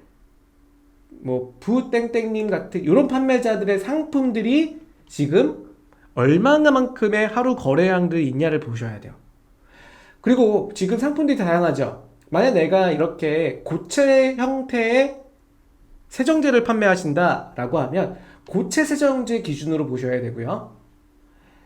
뭐 부 땡땡님 같은 이런 판매자들의 상품들이 지금 얼마나만큼의 하루 거래량들이 있냐를 보셔야 돼요. 그리고 지금 상품들이 다양하죠. 만약 내가 이렇게 고체 형태의 세정제를 판매하신다라고 하면 고체 세정제 기준으로 보셔야 되고요.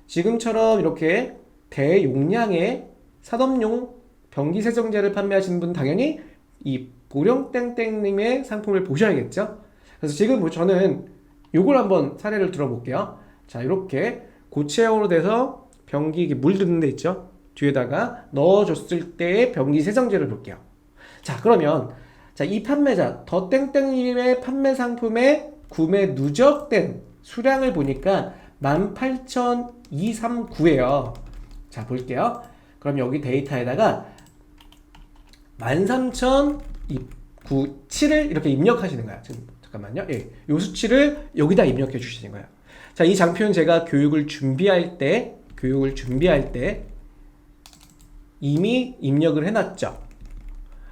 지금처럼 이렇게 대용량의 산업용 변기 세정제를 판매하시는 분은 당연히 이 보령땡땡님의 상품을 보셔야겠죠. 그래서 지금 저는 요걸 한번 사례를 들어볼게요. 자, 이렇게 고체형으로 돼서 변기 물 드는 데 있죠. 뒤에다가 넣어줬을 때의 변기 세정제를 볼게요. 자, 그러면 자, 이 판매자 더 땡땡님의 판매 상품의 구매 누적된 수량을 보니까 18,239예요. 자, 볼게요. 그럼 여기 데이터에다가 13,097을 이렇게 입력하시는 거야. 지금 잠깐만요. 예, 요 수치를 여기다 입력해 주시는 거예요. 자, 이 장표는 제가 교육을 준비할 때 이미 입력을 해놨죠.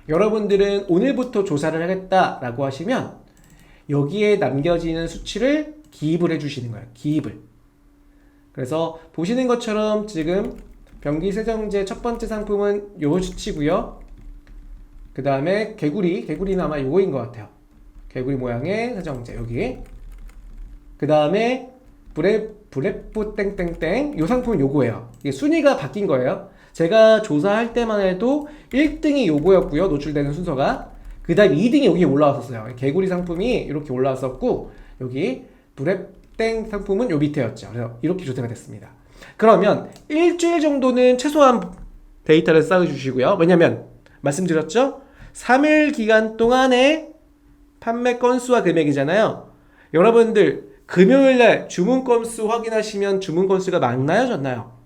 여러분들은 오늘부터 조사를 하겠다라고 하시면 여기에 남겨지는 수치를 기입을 해주시는 거예요. 기입을. 그래서 보시는 것처럼 지금 변기세정제 첫 번째 상품은 요 수치고요. 그 다음에 개구리는 아마 요거인 것 같아요. 개구리 모양의 세정제 여기. 그 다음에 브레포 땡땡땡 요 상품은 요거예요. 이게 순위가 바뀐 거예요. 제가 조사할 때만 해도 1등이 요거였고요. 노출되는 순서가. 그 다음 2등이 여기 올라왔었어요. 개구리 상품이 이렇게 올라왔었고 여기 브레땡 상품은 요 밑에였죠. 그래서 이렇게 조사가 됐습니다. 그러면 일주일 정도는 최소한 데이터를 쌓아주시고요. 왜냐면 말씀드렸죠? 3일 기간 동안의 판매 건수와 금액이잖아요. 여러분들 금요일날 주문 건수 확인하시면 주문 건수가 많나요? 적나요?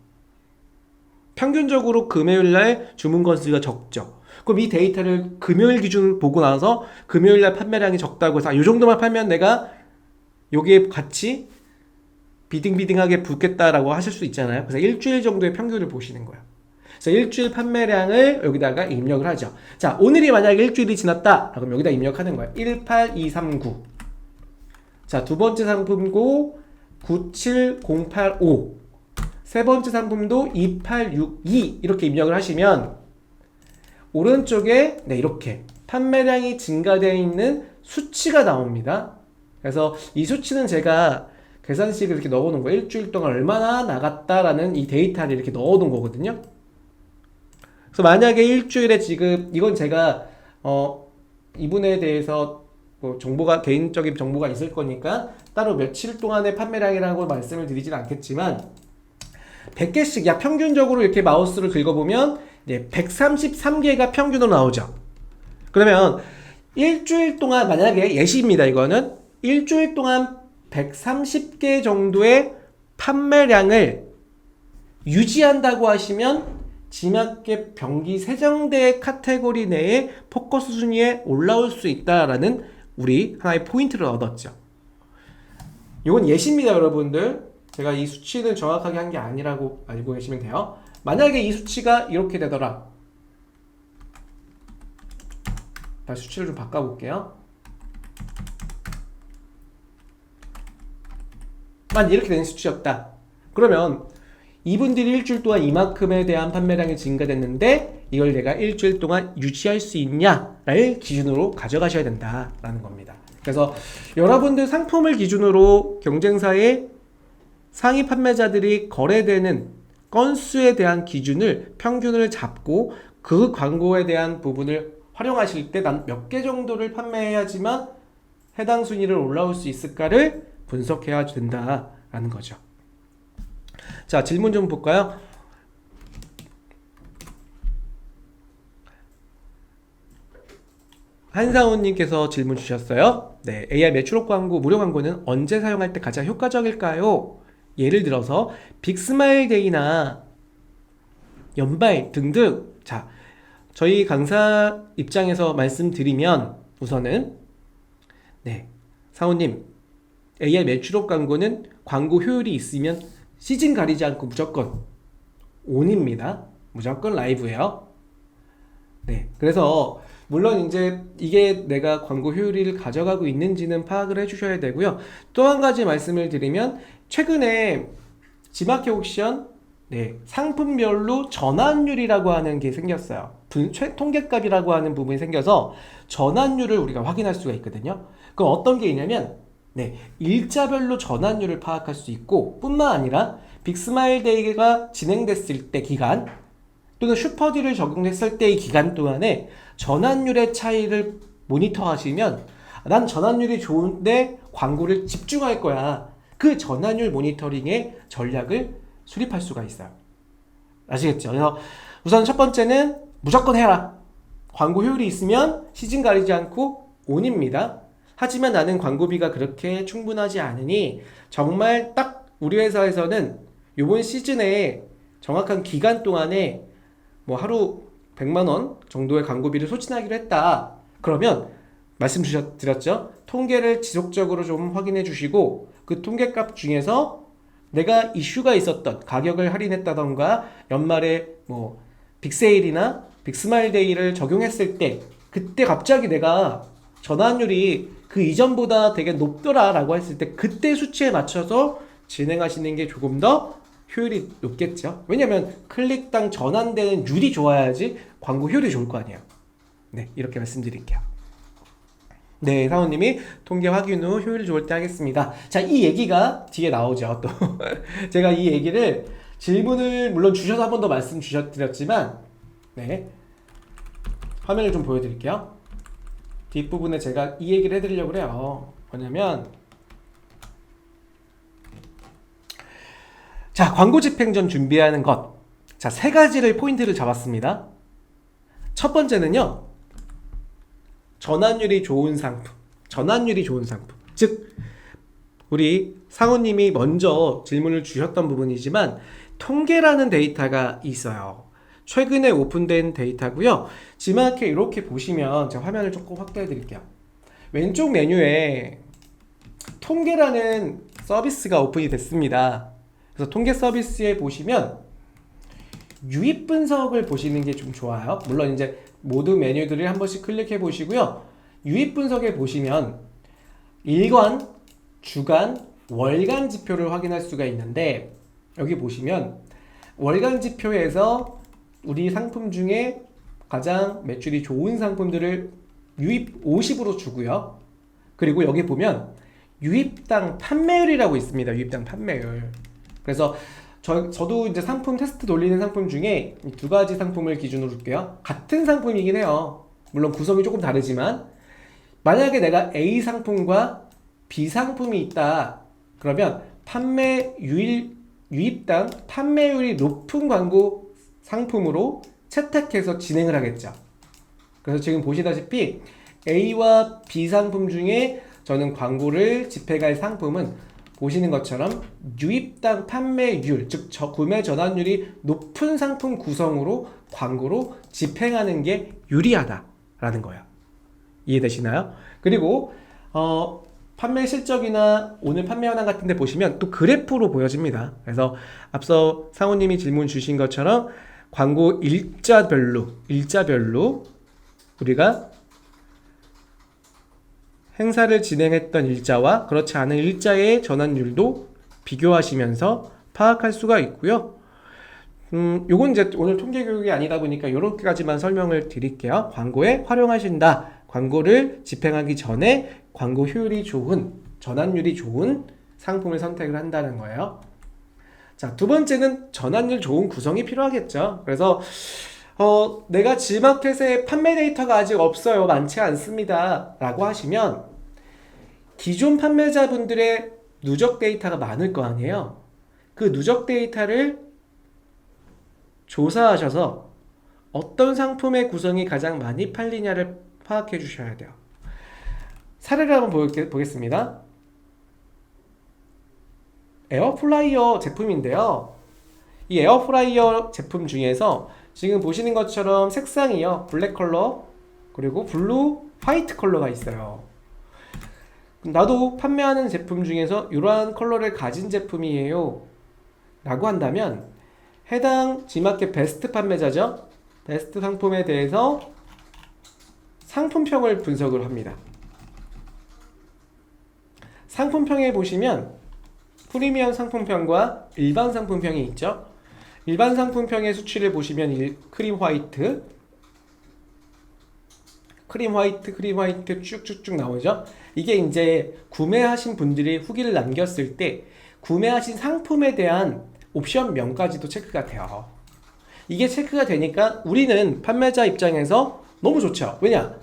평균적으로 금요일날 주문 건수가 적죠. 그럼 이 데이터를 금요일 기준 보고 나서 금요일날 판매량이 적다고 해서 이 정도만 팔면 내가 여기에 같이 비등비등하게 붙겠다라고 하실 수 있잖아요. 그래서 일주일 정도의 평균을 보시는 거예요. 그래서 일주일 판매량을 여기다가 입력을 하죠. 자, 오늘이 만약에 일주일이 지났다. 그럼 여기다 입력하는 거예요. 18239. 자, 두 번째 상품고 97085. 세 번째 상품도 2862. 이렇게 입력을 하시면 오른쪽에 네, 이렇게 판매량이 증가되어 있는 수치가 나옵니다. 그래서 이 수치는 제가 계산식을 이렇게 넣어놓은 거예요. 일주일 동안 얼마나 나갔다라는 이 데이터를 이렇게 넣어놓은 거거든요. 그래서 만약에 일주일에 지금 이건 제가 이분에 대해서 뭐 정보가 개인적인 정보가 있을 거니까 따로 며칠 동안의 판매량이라고 말씀을 드리진 않겠지만 100개씩 약 평균적으로 이렇게 마우스를 긁어보면 133개가 평균으로 나오죠. 그러면 일주일 동안 만약에 예시입니다. 이거는 일주일 동안 130개 정도의 판매량을 유지한다고 하시면 지마켓 병기 세정대 카테고리 내에 포커스 순위에 올라올 수 있다라는 우리 하나의 포인트를 얻었죠. 이건 예시입니다, 여러분들. 제가 이 수치는 정확하게 한 게 아니라고 알고 계시면 돼요. 만약에 이 수치가 이렇게 되더라. 다시 수치를 좀 바꿔볼게요. 만 이렇게 된 수치였다. 그러면 이분들이 일주일 동안 이만큼에 대한 판매량이 증가됐는데 이걸 내가 일주일 동안 유지할 수 있냐를 기준으로 가져가셔야 된다라는 겁니다. 그래서 여러분들 상품을 기준으로 경쟁사의 상위 판매자들이 거래되는 건수에 대한 기준을 평균을 잡고 그 광고에 대한 부분을 활용하실 때 난 몇 개 정도를 판매해야지만 해당 순위를 올라올 수 있을까를 분석해야 된다라는 거죠. 자, 질문 좀 볼까요? 한상훈님께서 질문 주셨어요. 네, AI 매출업 광고, 무료 광고는 언제 사용할 때 가장 효과적일까요? 예를 들어서 빅스마일 데이나 연말 등등. 자, 저희 강사 입장에서 말씀드리면 우선은 네, 상훈님 AI 매출업 광고는 광고 효율이 있으면 시즌 가리지 않고 무조건 온입니다. 무조건 라이브예요. 네, 그래서 물론 이제 이게 내가 광고 효율을 가져가고 있는지는 파악을 해주셔야 되고요. 또 한 가지 말씀을 드리면 최근에 지마켓 옥션 상품별로 전환율이라고 하는 게 생겼어요. 통계값이라고 하는 부분이 생겨서 전환율을 우리가 확인할 수가 있거든요. 그럼 어떤 게 있냐면 일자별로 전환율을 파악할 수 있고 뿐만 아니라 빅스마일 데이가 진행됐을 때 기간 또는 슈퍼딜을 적용했을 때의 기간 동안에 전환율의 차이를 모니터 하시면 난 전환율이 좋은데 광고를 집중할 거야. 그 전환율 모니터링의 전략을 수립할 수가 있어요. 아시겠죠? 그래서 우선 첫 번째는 무조건 해라. 광고 효율이 있으면 시즌 가리지 않고 온입니다. 하지만 나는 광고비가 그렇게 충분하지 않으니 정말 딱 우리 회사에서는 이번 시즌에 정확한 기간 동안에 뭐 하루 100만원 정도의 광고비를 소진하기로 했다. 그러면 말씀드렸죠? 통계를 지속적으로 좀 확인해 주시고 그 통계값 중에서 내가 이슈가 있었던 가격을 할인했다던가 연말에 뭐 빅세일이나 빅스마일 데이를 적용했을 때 그때 갑자기 내가 전환율이 그 이전보다 되게 높더라 라고 했을 때 그때 수치에 맞춰서 진행하시는 게 조금 더 효율이 높겠죠. 왜냐면 클릭당 전환되는 율이 좋아야지 광고 효율이 좋을 거 아니에요. 네, 이렇게 말씀드릴게요. 네, 사원님이 통계 확인 후 효율 좋을 때 하겠습니다. 자, 이 얘기가 뒤에 나오죠. 또 제가 이 얘기를 질문을 물론 주셔서 한 번 더 말씀 주셨드렸지만, 네, 화면을 좀 보여드릴게요. 뒷부분에 제가 이 얘기를 해드리려고 해요. 뭐냐면, 자, 광고 집행 전 준비하는 것. 자, 세 가지를 포인트를 잡았습니다. 첫 번째는요, 전환율이 좋은 상품. 전환율이 좋은 상품. 즉, 우리 상우님이 먼저 질문을 주셨던 부분이지만, 통계라는 데이터가 있어요. 최근에 오픈된 데이터고요. 지마켓 이렇게 보시면 제가 화면을 조금 확대해 드릴게요. 왼쪽 메뉴에 통계라는 서비스가 오픈이 됐습니다. 그래서 통계 서비스에 보시면 유입 분석을 보시는 게 좀 좋아요. 물론 이제 모든 메뉴들을 한 번씩 클릭해 보시고요. 유입 분석에 보시면 일간, 주간, 월간 지표를 확인할 수가 있는데, 여기 보시면 월간 지표에서 우리 상품 중에 가장 매출이 좋은 상품들을 유입 50으로 주고요. 그리고 여기 보면 유입당 판매율이라고 있습니다. 유입당 판매율. 그래서 저도 이제 상품 테스트 돌리는 상품 중에 이 두 가지 상품을 기준으로 볼게요. 같은 상품이긴 해요. 물론 구성이 조금 다르지만, 만약에 내가 A 상품과 B 상품이 있다. 그러면 유입당 판매율이 높은 광고 상품으로 채택해서 진행을 하겠죠. 그래서 지금 보시다시피 A와 B 상품 중에 저는 광고를 집행할 상품은 보시는 것처럼 유입당 판매율, 즉 구매 전환율이 높은 상품 구성으로 광고로 집행하는 게 유리하다라는 거예요. 이해되시나요? 그리고 판매 실적이나 오늘 판매 현황 같은 데 보시면 또 그래프로 보여집니다. 그래서 앞서 상호님이 질문 주신 것처럼 광고 일자별로 우리가 행사를 진행했던 일자와 그렇지 않은 일자의 전환율도 비교하시면서 파악할 수가 있고요. 요건 이제 오늘 통계 교육이 아니다 보니까 이렇게까지만 설명을 드릴게요. 광고에 활용하신다. 광고를 집행하기 전에 광고 효율이 좋은, 전환율이 좋은 상품을 선택을 한다는 거예요. 자, 두 번째는 전환율 좋은 구성이 필요하겠죠. 그래서 내가 G마켓에 판매 데이터가 아직 없어요. 많지 않습니다. 라고 하시면 기존 판매자분들의 누적 데이터가 많을 거 아니에요. 그 누적 데이터를 조사하셔서 어떤 상품의 구성이 가장 많이 팔리냐를 파악해 주셔야 돼요. 사례를 한번 보겠습니다. 에어프라이어 제품인데요. 이 에어프라이어 제품 중에서 지금 보시는 것처럼 색상이요. 블랙 컬러, 그리고 블루, 화이트 컬러가 있어요. 나도 판매하는 제품 중에서 이러한 컬러를 가진 제품이에요 라고 한다면 해당 G마켓 베스트 판매자죠. 베스트 상품에 대해서 상품평을 분석을 합니다. 상품평에 보시면 프리미엄 상품평과 일반 상품평이 있죠. 일반 상품평의 수치를 보시면 크림 화이트 쭉쭉쭉 나오죠. 이게 이제 구매하신 분들이 후기를 남겼을 때 구매하신 상품에 대한 옵션명까지도 체크가 돼요. 이게 체크가 되니까 우리는 판매자 입장에서 너무 좋죠. 왜냐?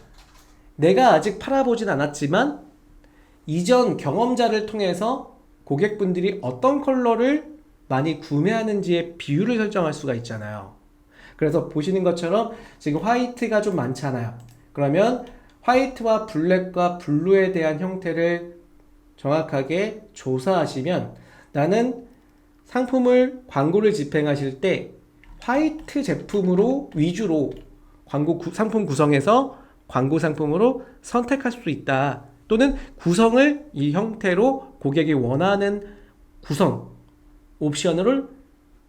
내가 아직 팔아보진 않았지만 이전 경험자를 통해서 고객분들이 어떤 컬러를 많이 구매하는지의 비율을 설정할 수가 있잖아요. 그래서 보시는 것처럼 지금 화이트가 좀 많잖아요. 그러면 화이트와 블랙과 블루에 대한 형태를 정확하게 조사하시면 나는 광고를 집행하실 때 화이트 제품으로 위주로 상품 구성에서 광고 상품으로 선택할 수 있다. 또는 구성을 이 형태로 고객이 원하는 구성 옵션을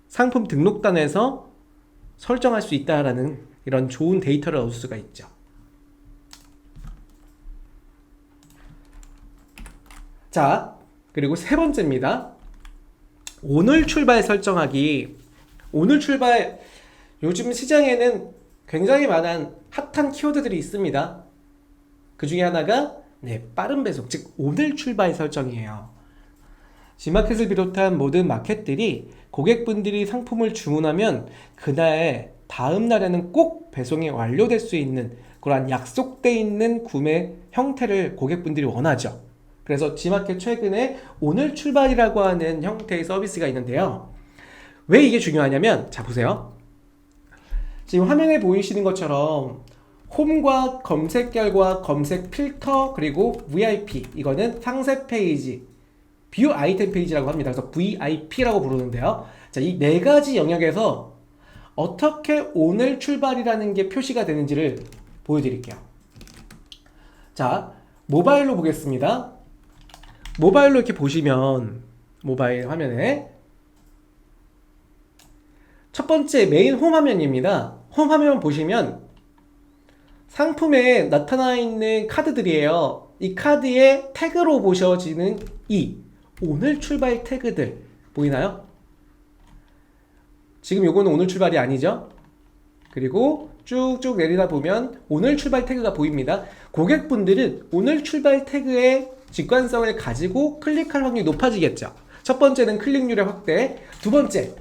상품 등록단에서 설정할 수 있다라는 이런 좋은 데이터를 얻을 수가 있죠. 자, 그리고 세 번째입니다. 오늘 출발 설정하기. 오늘 출발, 요즘 시장에는 굉장히 많은 핫한 키워드들이 있습니다. 그 중에 하나가 네, 빠른 배송, 즉 오늘 출발 설정이에요. G마켓을 비롯한 모든 마켓들이 고객분들이 상품을 주문하면 그날 다음 날에는 꼭 배송이 완료될 수 있는 그러한 약속돼 있는 구매 형태를 고객분들이 원하죠. 그래서 G마켓 최근에 오늘 출발이라고 하는 형태의 서비스가 있는데요. 왜 이게 중요하냐면, 자 보세요. 지금 화면에 보이시는 것처럼 홈과 검색 결과, 검색 필터, 그리고 VIP, 이거는 상세 페이지, 뷰 아이템 페이지라고 합니다. 그래서 VIP라고 부르는데요. 자, 이 네 가지 영역에서 어떻게 오늘 출발이라는 게 표시가 되는지를 보여드릴게요. 자, 모바일로 보겠습니다. 모바일로 이렇게 보시면, 모바일 화면에 첫 번째 메인 홈 화면입니다. 홈 화면 보시면 상품에 나타나 있는 카드들이에요. 이 카드의 태그로 보셔지는 이 오늘 출발 태그들 보이나요? 지금 요거는 오늘 출발이 아니죠? 그리고 쭉쭉 내리다 보면 오늘 출발 태그가 보입니다. 고객분들은 오늘 출발 태그의 직관성을 가지고 클릭할 확률이 높아지겠죠. 첫 번째는 클릭률의 확대, 두 번째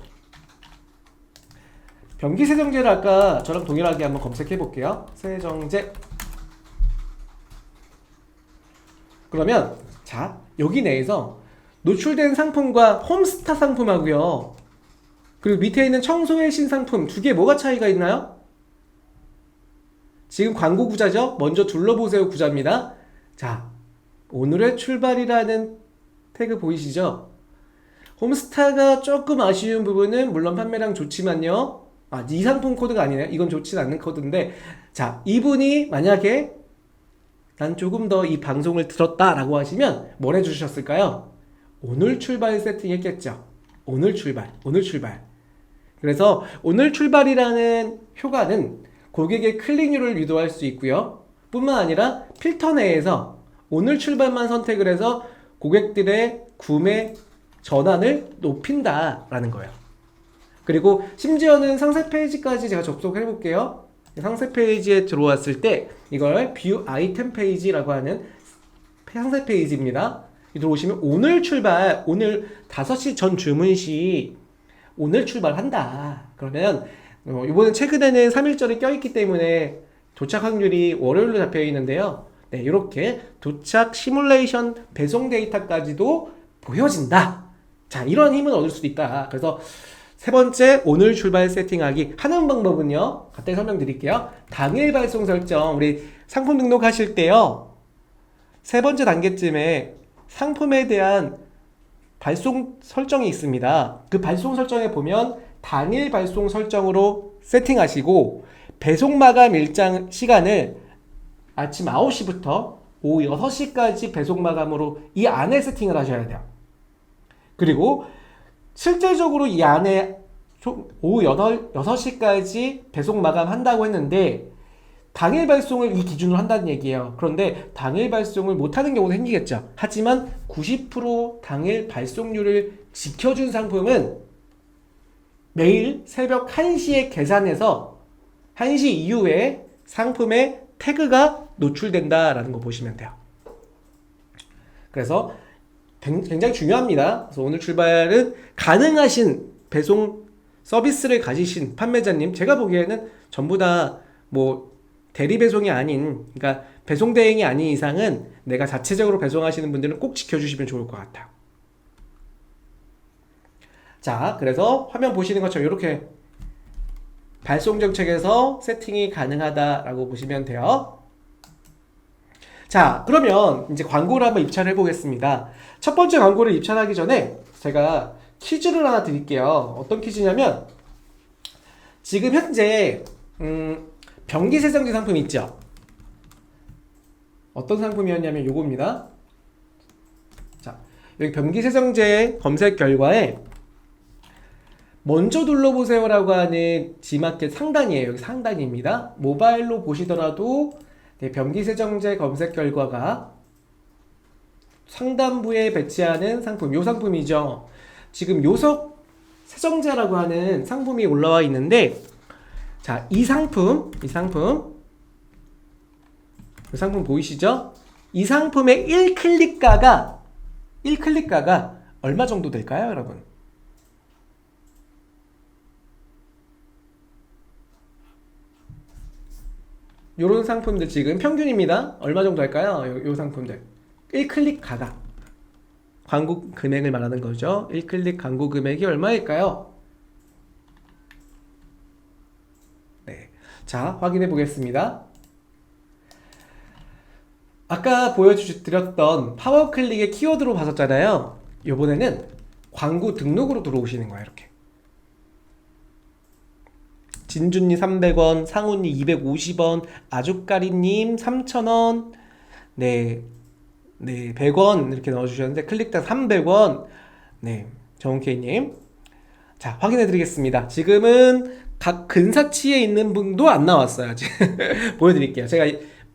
변기세정제를 아까 저랑 동일하게 한번 검색해 볼게요. 세정제. 그러면 자, 여기 내에서 노출된 상품과 홈스타 상품하고요, 그리고 밑에 있는 청소의 신상품 두 개 뭐가 차이가 있나요? 지금 광고 구자죠? 먼저 둘러보세요 구자입니다. 자, 오늘의 출발이라는 태그 보이시죠? 홈스타가 조금 아쉬운 부분은 물론 판매량 좋지만요, 이 상품 코드가 아니네요. 이건 좋진 않는 코드인데, 자, 이분이 만약에 난 조금 더 이 방송을 들었다라고 하시면 뭘 해주셨을까요? 오늘 출발 세팅했겠죠. 오늘 출발, 오늘 출발. 그래서 오늘 출발이라는 효과는 고객의 클릭률을 유도할 수 있고요, 뿐만 아니라 필터 내에서 오늘 출발만 선택을 해서 고객들의 구매 전환을 높인다라는 거예요. 그리고 심지어는 상세 페이지까지 제가 접속을 해볼게요. 상세 페이지에 들어왔을 때 이걸 뷰 아이템 페이지라고 하는 상세 페이지입니다. 들어오시면 오늘 출발, 오늘 5시 전 주문 시 오늘 출발한다. 그러면 이번엔 최근에는 3일절이 껴있기 때문에 도착 확률이 월요일로 잡혀 있는데요. 네, 이렇게 도착 시뮬레이션 배송 데이터까지도 보여진다. 자, 이런 힘은 얻을 수도 있다. 그래서 세 번째, 오늘 출발 세팅하기 하는 방법은요, 간단히 설명드릴게요. 당일 발송 설정, 우리 상품 등록하실 때요, 세 번째 단계쯤에 상품에 대한 발송 설정이 있습니다. 그 발송 설정에 보면 당일 발송 설정으로 세팅하시고, 배송 마감 일정 시간을 아침 9시부터 오후 6시까지 배송 마감으로 이 안에 세팅을 하셔야 돼요. 그리고 실질적으로 이 안에 오후 6시까지 배송 마감한다고 했는데 당일 발송을 이 기준으로 한다는 얘기예요. 그런데 당일 발송을 못하는 경우도 생기겠죠. 하지만 90% 당일 발송률을 지켜준 상품은 매일 새벽 1시에 계산해서 1시 이후에 상품의 태그가 노출된다라는 거 보시면 돼요. 그래서 굉장히 중요합니다. 그래서 오늘 출발은 가능하신 배송 서비스를 가지신 판매자님, 제가 보기에는 전부 다 뭐 대리 배송이 아닌, 그러니까 배송 대행이 아닌 이상은 내가 자체적으로 배송하시는 분들은 꼭 지켜주시면 좋을 것 같아요. 자, 그래서 화면 보시는 것처럼 이렇게 발송 정책에서 세팅이 가능하다라고 보시면 돼요. 자, 그러면 이제 광고를 한번 입찰해 보겠습니다. 첫 번째 광고를 입찰하기 전에 제가 퀴즈를 하나 드릴게요. 어떤 퀴즈냐면, 지금 현재 변기세정제 상품 있죠? 어떤 상품이었냐면 요겁니다. 자, 여기 변기세정제 검색 결과에 먼저 둘러보세요라고 하는 G마켓 상단이에요. 여기 상단입니다. 모바일로 보시더라도 네, 변기세정제 검색 결과가 상단부에 배치하는 상품, 요 상품이죠. 지금 요석 세정제라고 하는 상품이 올라와 있는데, 자, 이 상품 보이시죠? 이 상품의 1클릭가가 얼마 정도 될까요, 여러분? 요런 상품들 지금 평균입니다. 얼마 정도 할까요? 요 상품들 1클릭 가가 광고 금액을 말하는 거죠. 1클릭 광고 금액이 얼마일까요? 네, 자 확인해 보겠습니다. 아까 보여드렸던 파워클릭의 키워드로 봤었잖아요. 이번에는 광고 등록으로 들어오시는 거예요. 이렇게 진준님 300원, 상훈님 250원, 아주까리님 3,000원, 네, 100원 이렇게 넣어주셨는데 클릭당 300원, 네, 정훈케이님. 자, 확인해 드리겠습니다. 지금은 각 근사치에 있는 분도 안 나왔어요. 보여드릴게요. 제가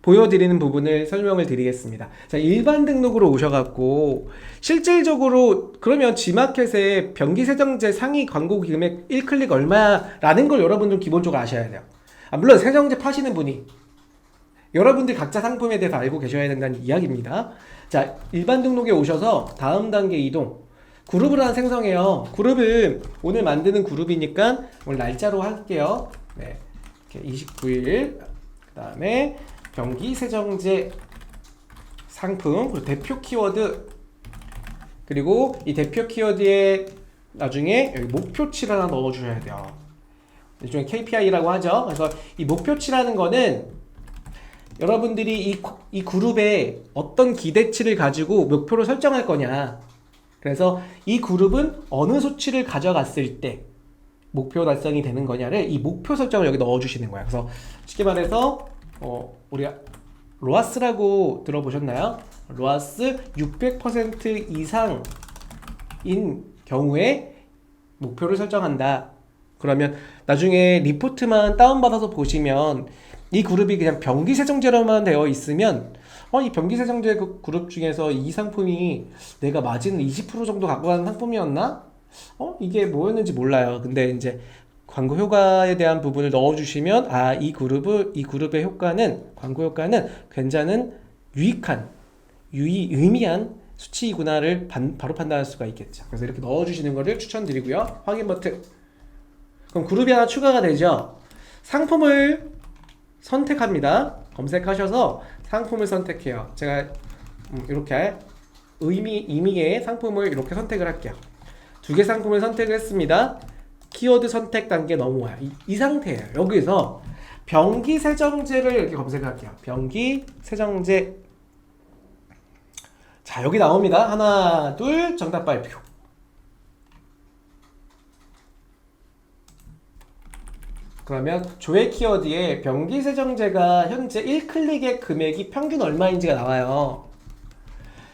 보여드리는 부분을 설명을 드리겠습니다. 자, 일반 등록으로 오셔갖고 실질적으로 그러면 G마켓에 변기세정제 상위 광고 금액 1클릭 얼마라는 걸 여러분들 기본적으로 아셔야 돼요. 물론 세정제 파시는 분이 여러분들 각자 상품에 대해서 알고 계셔야 된다는 이야기입니다. 자, 일반 등록에 오셔서 다음 단계 이동. 그룹을 하나 생성해요. 그룹은 오늘 만드는 그룹이니까 오늘 날짜로 할게요. 네, 29일. 그 다음에 변기세정제 상품, 그리고 대표 키워드, 그리고 이 대표 키워드에 나중에 여기 목표치를 하나 넣어주셔야 돼요. 일종의 KPI라고 하죠. 그래서 이 목표치라는 거는 여러분들이 이 그룹에 어떤 기대치를 가지고 목표를 설정할 거냐. 그래서 이 그룹은 어느 수치를 가져갔을 때 목표 달성이 되는 거냐를 이 목표 설정을 여기 넣어주시는 거야. 그래서 쉽게 말해서 우리 로아스라고 들어보셨나요? 로아스 600% 이상인 경우에 목표를 설정한다. 그러면 나중에 리포트만 다운받아서 보시면 이 그룹이 그냥 변기세정제로만 되어 있으면 이 변기세정제 그룹 중에서 이 상품이 내가 마진 20% 정도 갖고 가는 상품이었나? 이게 뭐였는지 몰라요. 근데 이제 광고 효과에 대한 부분을 넣어주시면 이 그룹의 효과는 광고 효과는 괜찮은 의미한 수치이구나를 바로 판단할 수가 있겠죠. 그래서 이렇게 넣어주시는 것을 추천드리고요. 확인 버튼. 그럼 그룹이 하나 추가가 되죠. 상품을 선택합니다. 검색하셔서 상품을 선택해요. 제가 이렇게 의미의 상품을 이렇게 선택을 할게요. 2개 상품을 선택을 했습니다. 키워드 선택 단계 넘어와요. 이 상태예요. 여기서 변기세정제를 이렇게 검색할게요. 변기세정제. 자, 여기 나옵니다. 하나, 둘, 정답 발표. 그러면 조회 키워드에 변기세정제가 현재 1클릭의 금액이 평균 얼마인지가 나와요.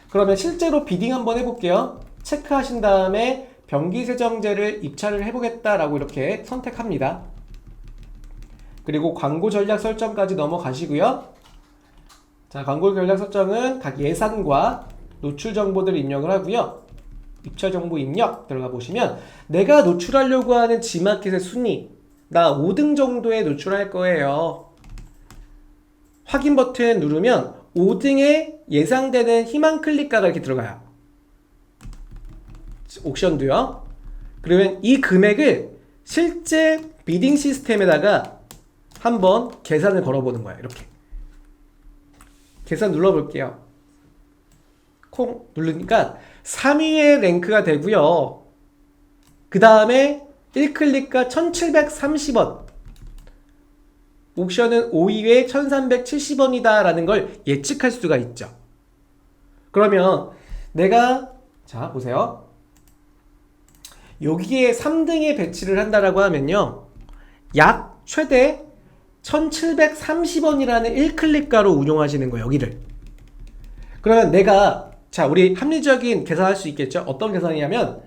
그러면 실제로 비딩 한번 해볼게요. 체크하신 다음에 변기세정제를 입찰을 해보겠다라고 이렇게 선택합니다. 그리고 광고 전략 설정까지 넘어가시고요. 자, 광고 전략 설정은 각 예산과 노출 정보들을 입력을 하고요. 입찰 정보 입력 들어가 보시면 내가 노출하려고 하는 G마켓의 순위, 나 5등 정도에 노출할 거예요. 확인 버튼 누르면 5등에 예상되는 희망 클릭가가 이렇게 들어가요. 옥션도요. 그러면 이 금액을 실제 비딩 시스템에다가 한번 계산을 걸어보는 거예요. 이렇게 계산 눌러볼게요. 콩 누르니까 3위에 랭크가 되고요. 그 다음에 1클릭가 1730원, 옥션은 5위에 1370원이다 라는 걸 예측할 수가 있죠. 그러면 내가 자 보세요. 여기에 3등에 배치를 한다라고 하면요, 약 최대 1730원이라는 1클릭가로 운용하시는 거예요. 여기를. 그러면 내가 자 우리 합리적인 계산할 수 있겠죠. 어떤 계산이냐면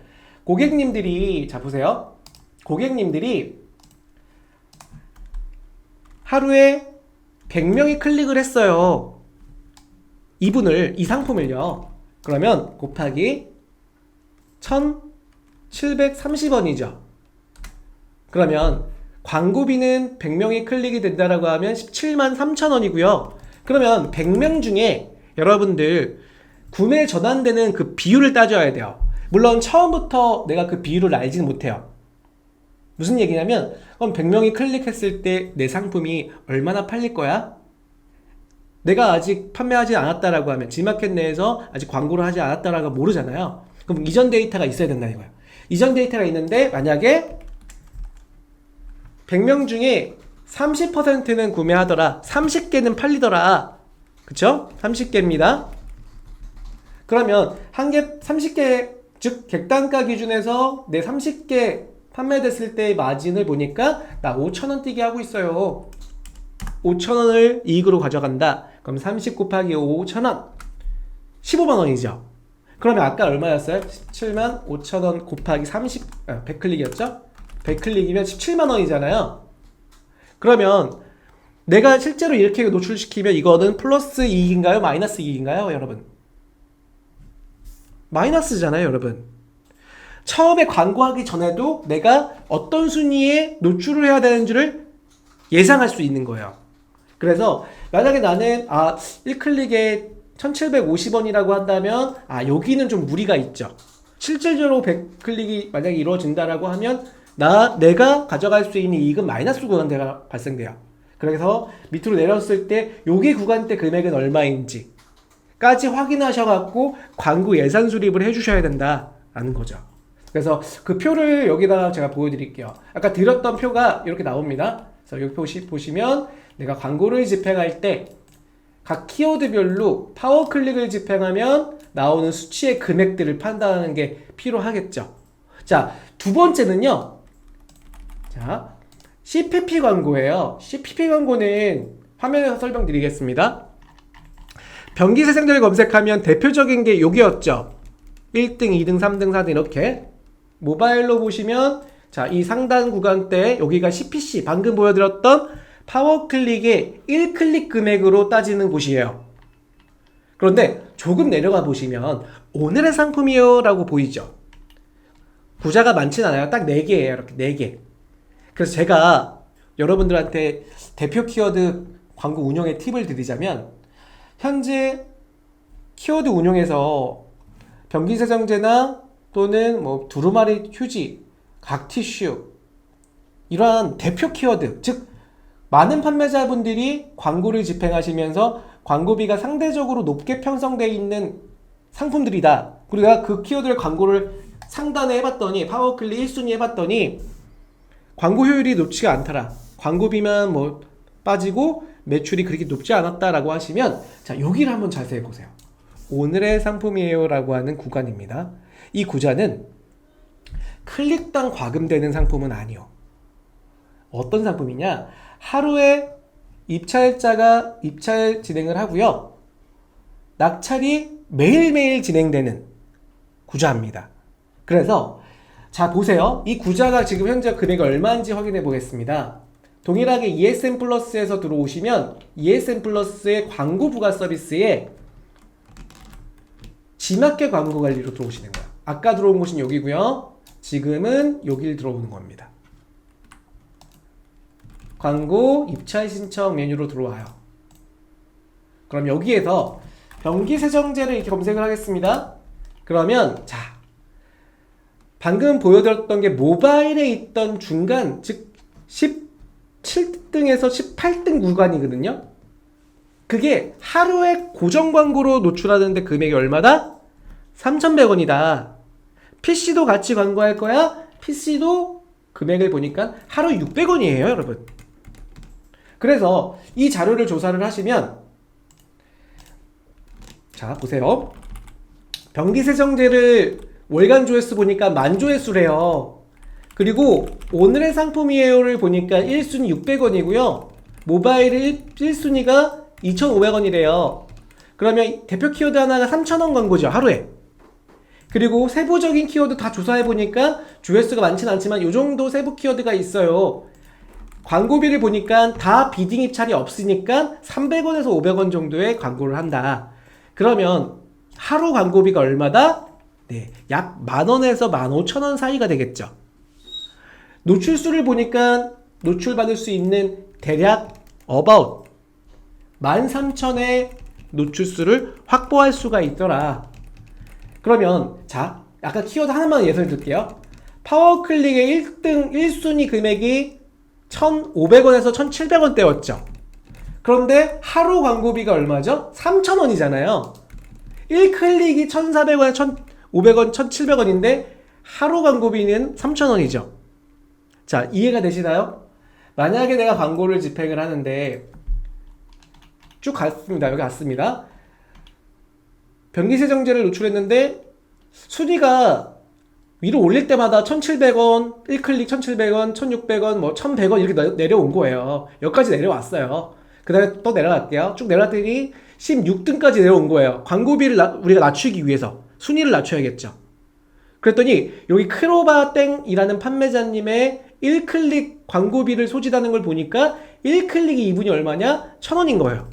고객님들이 자 보세요. 고객님들이 하루에 100명이 클릭을 했어요. 이 상품을요. 그러면 곱하기 1730원이죠. 그러면 광고비는 100명이 클릭이 된다라고 하면 173,000원이고요. 그러면 100명 중에 여러분들 구매 전환되는 그 비율을 따져야 돼요. 물론 처음부터 내가 그 비율을 알지는 못해요. 무슨 얘기냐면 그럼 100명이 클릭했을 때 내 상품이 얼마나 팔릴 거야? 내가 아직 판매하지 않았다라고 하면 G마켓 내에서 아직 광고를 하지 않았다라고 모르잖아요. 그럼 이전 데이터가 있어야 된다는 거예요. 이전 데이터가 있는데 만약에 100명 중에 30%는 구매하더라, 30개는 팔리더라, 그쵸? 30개입니다. 그러면 한 개 30개, 즉 객단가 기준에서 내 30개 판매됐을 때의 마진을 보니까 나 5,000원 뛰게 하고 있어요. 5,000원을 이익으로 가져간다. 그럼 30 곱하기 5,000원 15만 원이죠. 그러면 아까 얼마였어요? 17만 5,000원 곱하기 100클릭이었죠? 100클릭이면 17만 원이잖아요. 그러면 내가 실제로 이렇게 노출시키면 이거는 플러스 이익인가요? 마이너스 이익인가요? 여러분, 마이너스잖아요. 여러분, 처음에 광고하기 전에도 내가 어떤 순위에 노출을 해야 되는지를 예상할 수 있는 거예요. 그래서 만약에 나는 1클릭에 1750원이라고 한다면 여기는 좀 무리가 있죠. 실질적으로 100클릭이 만약에 이루어진다라고 하면 내가 가져갈 수 있는 이익은 마이너스 구간대가 발생돼요. 그래서 밑으로 내렸을 때 여기 구간대 금액은 얼마인지 까지 확인하셔갖고 광고 예산 수립을 해주셔야 된다라는 거죠. 그래서 그 표를 여기다가 제가 보여드릴게요. 아까 드렸던 표가 이렇게 나옵니다. 그래서 여기 보시면 내가 광고를 집행할 때 각 키워드별로 파워 클릭을 집행하면 나오는 수치의 금액들을 판단하는 게 필요하겠죠. 자, 두 번째는요. 자, CPP 광고예요. CPP 광고는 화면에서 설명드리겠습니다. 변기세정제를 검색하면 대표적인 게 여기였죠. 1등, 2등, 3등, 4등 이렇게. 모바일로 보시면 자, 이 상단 구간대 여기가 CPC, 방금 보여드렸던 파워클릭의 1클릭 금액으로 따지는 곳이에요. 그런데 조금 내려가 보시면 오늘의 상품이요 라고 보이죠. 구자가 많진 않아요. 딱 4개예요. 이렇게 4개. 그래서 제가 여러분들한테 대표 키워드 광고 운영의 팁을 드리자면, 현재 키워드 운영에서 변기세정제나 또는 뭐 두루마리 휴지, 각티슈, 이러한 대표 키워드, 즉 많은 판매자분들이 광고를 집행하시면서 광고비가 상대적으로 높게 편성되어 있는 상품들이다. 그리고 내가 그 키워드의 광고를 상단에 해봤더니, 파워클릭 1순위 해봤더니 광고 효율이 높지가 않더라, 광고비만 뭐 빠지고 매출이 그렇게 높지 않았다라고 하시면, 자, 여기를 한번 자세히 보세요. 오늘의 상품이에요 라고 하는 구간입니다. 이 구자는 클릭당 과금되는 상품은 아니요. 어떤 상품이냐, 하루에 입찰자가 입찰 진행을 하고요, 낙찰이 매일매일 진행되는 구자입니다. 그래서 자, 보세요. 이 구자가 지금 현재 금액이 얼마인지 확인해 보겠습니다. 동일하게 ESN 플러스에서 들어오시면 ESN 플러스의 광고 부가 서비스에 G마켓 광고 관리로 들어오시는 거예요. 아까 들어온 곳은 여기고요, 지금은 여길 들어오는 겁니다. 광고 입찰 신청 메뉴로 들어와요. 그럼 여기에서 변기세정제를 이렇게 검색을 하겠습니다. 그러면 자, 방금 보여드렸던 게 모바일에 있던 중간, 즉 17등에서 18등 구간이거든요. 그게 하루에 고정 광고로 노출하는데 금액이 얼마다? 3,100원이다. PC도 같이 광고할 거야. PC도 금액을 보니까 하루 600원이에요, 여러분. 그래서 이 자료를 조사를 하시면, 자, 보세요. 변기세정제를 월간 조회수 보니까 만조회수래요. 그리고 오늘의 상품이에요를 보니까 1순위 600원이고요. 모바일 1순위가 2,500원이래요. 그러면 대표 키워드 하나가 3,000원 광고죠, 하루에. 그리고 세부적인 키워드 다 조사해보니까 조회수가 많지는 않지만 이 정도 세부 키워드가 있어요. 광고비를 보니까 다 비딩 입찰이 없으니까 300원에서 500원 정도의 광고를 한다. 그러면 하루 광고비가 얼마다? 네, 약 만원에서 15,000원 사이가 되겠죠. 노출수를 보니까 노출받을 수 있는 대략 about 13,000의 노출수를 확보할 수가 있더라. 그러면 자, 아까 키워드 하나만 예를 들게요. 파워클릭의 1등 1순위 금액이 1,500원에서 1,700원대였죠. 그런데 하루 광고비가 얼마죠? 3,000원이잖아요. 1클릭이 1,400원, 1,500원, 1,700원인데 하루 광고비는 3,000원이죠. 자, 이해가 되시나요? 만약에 내가 광고를 집행을 하는데 쭉 갔습니다. 여기 갔습니다. 변기세정제를 노출했는데 순위가 위로 올릴 때마다 1,700원, 1클릭 1,700원, 1,600원, 뭐 1,100원 이렇게 내려온 거예요. 여기까지 내려왔어요. 그 다음에 또 내려갈게요. 쭉 내려갔더니 16등까지 내려온 거예요. 광고비를 우리가 낮추기 위해서 순위를 낮춰야겠죠. 그랬더니 여기 크로바땡이라는 판매자님의 1클릭 광고비를 소지하는 걸 보니까 1클릭이 2분이 얼마냐? 1,000원인 거예요.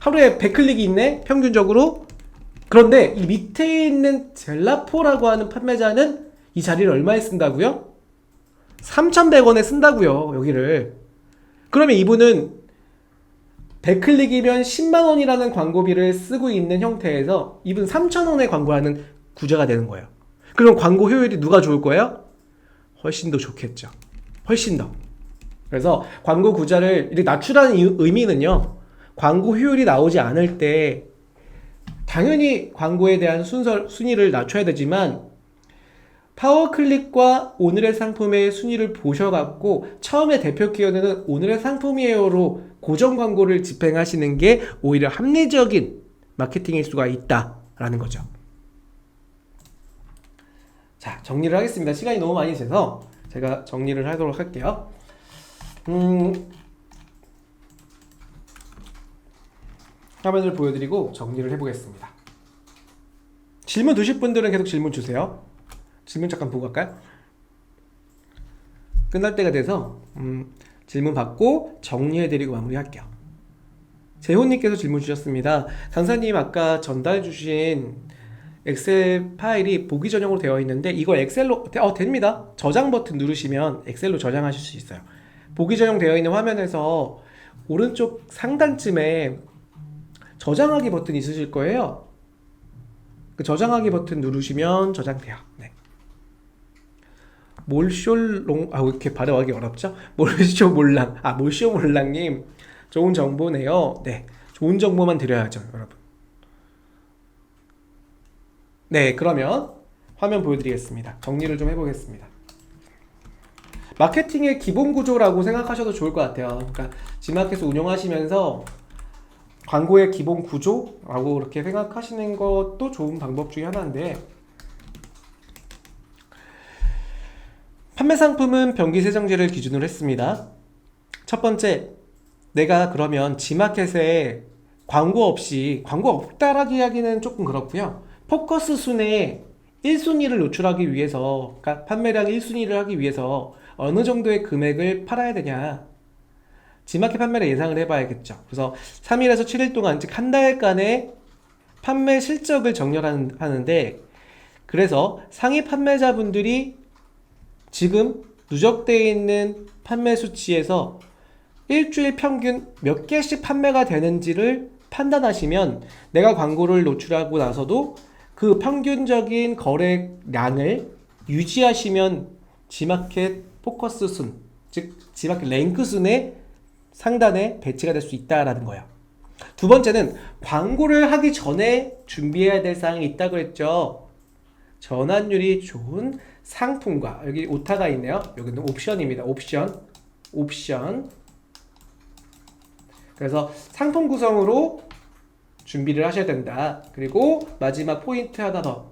하루에 100클릭이 있네, 평균적으로. 그런데 이 밑에 있는 젤라포라고 하는 판매자는 이 자리를 얼마에 쓴다고요? 3,100원에 쓴다고요, 여기를. 그러면 이분은 100클릭이면 10만원이라는 광고비를 쓰고 있는 형태에서 이분 3,000원에 광고하는 구조가 되는 거예요. 그럼 광고 효율이 누가 좋을 거예요? 훨씬 더 좋겠죠. 훨씬 더. 그래서 광고 구자를 이렇게 낮추라는 의미는요, 광고 효율이 나오지 않을 때 당연히 광고에 대한 순위를 낮춰야 되지만 파워클릭과 오늘의 상품의 순위를 보셔갖고 처음에 대표 키워드는 오늘의 상품이에요로 고정 광고를 집행하시는 게 오히려 합리적인 마케팅일 수가 있다라는 거죠. 자, 정리를 하겠습니다. 시간이 너무 많이 돼서 제가 정리를 하도록 할게요. 화면을 보여드리고 정리를 해보겠습니다. 질문 두실 분들은 계속 질문 주세요. 질문 잠깐 보고 갈까요? 끝날 때가 돼서 질문 받고 정리해드리고 마무리할게요. 재호님께서 질문 주셨습니다. 강사님 아까 전달해 주신 엑셀 파일이 보기 전용으로 되어 있는데 이걸 엑셀로 됩니다. 저장 버튼 누르시면 엑셀로 저장하실 수 있어요. 보기 전용 되어 있는 화면에서 오른쪽 상단쯤에 저장하기 버튼 있으실 거예요. 그 저장하기 버튼 누르시면 저장돼요. 네. 몰쇼롱, 왜 이렇게 발음하기 어렵죠? 몰쇼몰랑님 좋은 정보네요. 네, 좋은 정보만 드려야죠, 여러분. 네, 그러면 화면 보여드리겠습니다. 정리를 좀 해보겠습니다. 마케팅의 기본 구조라고 생각하셔도 좋을 것 같아요. 그러니까 지마켓을 운영하시면서 광고의 기본 구조라고 그렇게 생각하시는 것도 좋은 방법 중에 하나인데, 판매 상품은 변기세정제를 기준으로 했습니다. 첫 번째, 내가 그러면 지마켓에 광고 없다라고 하기는 조금 그렇고요. 포커스 순에 1순위를 노출하기 위해서, 그러니까 판매량 1순위를 하기 위해서 어느 정도의 금액을 팔아야 되냐, 지마켓 판매를 예상을 해봐야겠죠. 그래서 3일에서 7일 동안, 즉 한 달간의 판매 실적을 정렬하는데, 그래서 상위 판매자분들이 지금 누적되어 있는 판매 수치에서 일주일 평균 몇 개씩 판매가 되는지를 판단하시면 내가 광고를 노출하고 나서도 그 평균적인 거래량을 유지하시면 지마켓 포커스 순, 즉 지마켓 랭크 순의 상단에 배치가 될 수 있다라는 거예요. 두 번째는 광고를 하기 전에 준비해야 될 사항이 있다고 했죠. 전환율이 좋은 상품과, 여기 오타가 있네요. 여기는 옵션입니다. 옵션. 그래서 상품 구성으로 준비를 하셔야 된다. 그리고 마지막 포인트 하나 더,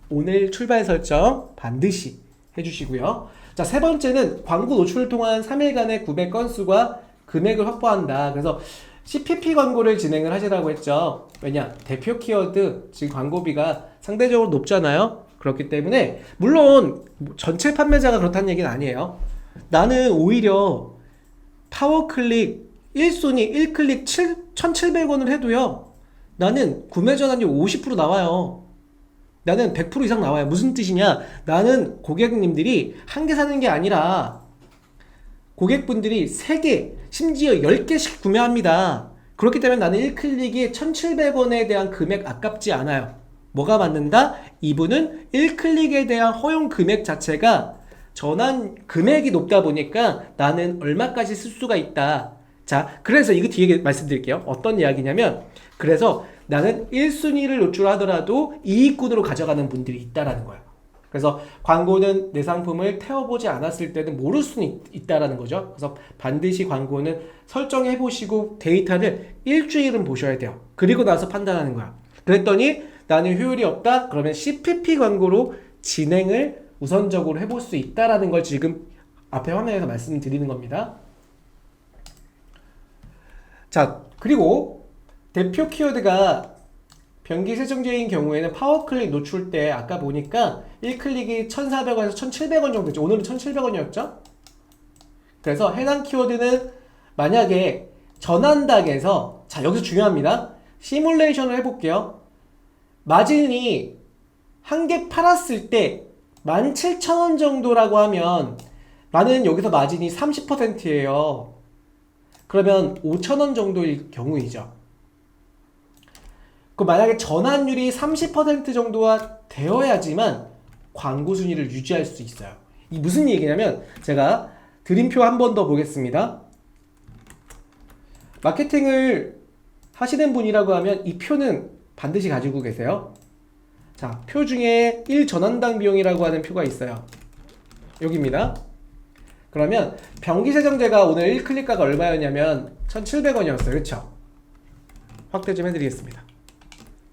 오늘 출발 설정 반드시 해주시고요. 자, 세 번째는 광고 노출을 통한 3일간의 구매 건수와 금액을 확보한다. 그래서 CPP 광고를 진행을 하시라고 했죠. 왜냐? 대표 키워드, 지금 광고비가 상대적으로 높잖아요. 그렇기 때문에 물론 전체 판매자가 그렇다는 얘기는 아니에요. 나는 오히려 파워클릭 1순위 1클릭 1,700원을 해도요, 나는 구매 전환율 50% 나와요. 나는 100% 이상 나와요. 무슨 뜻이냐? 나는 고객님들이 한 개 사는 게 아니라 고객분들이 3개, 심지어 10개씩 구매합니다. 그렇기 때문에 나는 1클릭이 1,700원에 대한 금액 아깝지 않아요. 뭐가 맞는다? 이분은 1클릭에 대한 허용 금액 자체가 전환 금액이 높다 보니까 나는 얼마까지 쓸 수가 있다. 자, 그래서 이거 뒤에 말씀드릴게요. 어떤 이야기냐면, 그래서 나는 1순위를 노출하더라도 이익군으로 가져가는 분들이 있다라는 거야. 그래서 광고는 내 상품을 태워보지 않았을 때는 모를 수는 있다라는 거죠. 그래서 반드시 광고는 설정해 보시고 데이터를 일주일은 보셔야 돼요. 그리고 나서 판단하는 거야. 그랬더니 나는 효율이 없다? 그러면 CPP 광고로 진행을 우선적으로 해볼 수 있다라는 걸 지금 앞에 화면에서 말씀드리는 겁니다. 자, 그리고 대표 키워드가 변기 세정제인 경우에는 파워클릭 노출 때 아까 보니까 1클릭이 1,400원에서 1,700원 정도 죠. 오늘은 1,700원이었죠? 그래서 해당 키워드는 만약에 전환당에서, 자, 여기서 중요합니다. 시뮬레이션을 해볼게요. 마진이 한 개 팔았을 때 17,000원 정도라고 하면 나는 여기서 마진이 30%예요. 그러면 5,000원 정도일 경우이죠. 그 만약에 전환율이 30% 정도가 되어야지만 광고 순위를 유지할 수 있어요. 이 무슨 얘기냐면, 제가 드림표 한 번 더 보겠습니다. 마케팅을 하시는 분이라고 하면 이 표는 반드시 가지고 계세요. 자, 표 중에 1전환당 비용이라고 하는 표가 있어요. 여기입니다. 그러면 변기세정제가 오늘 1클릭가가 얼마였냐면 1,700원이었어요. 그렇죠? 확대 좀 해드리겠습니다.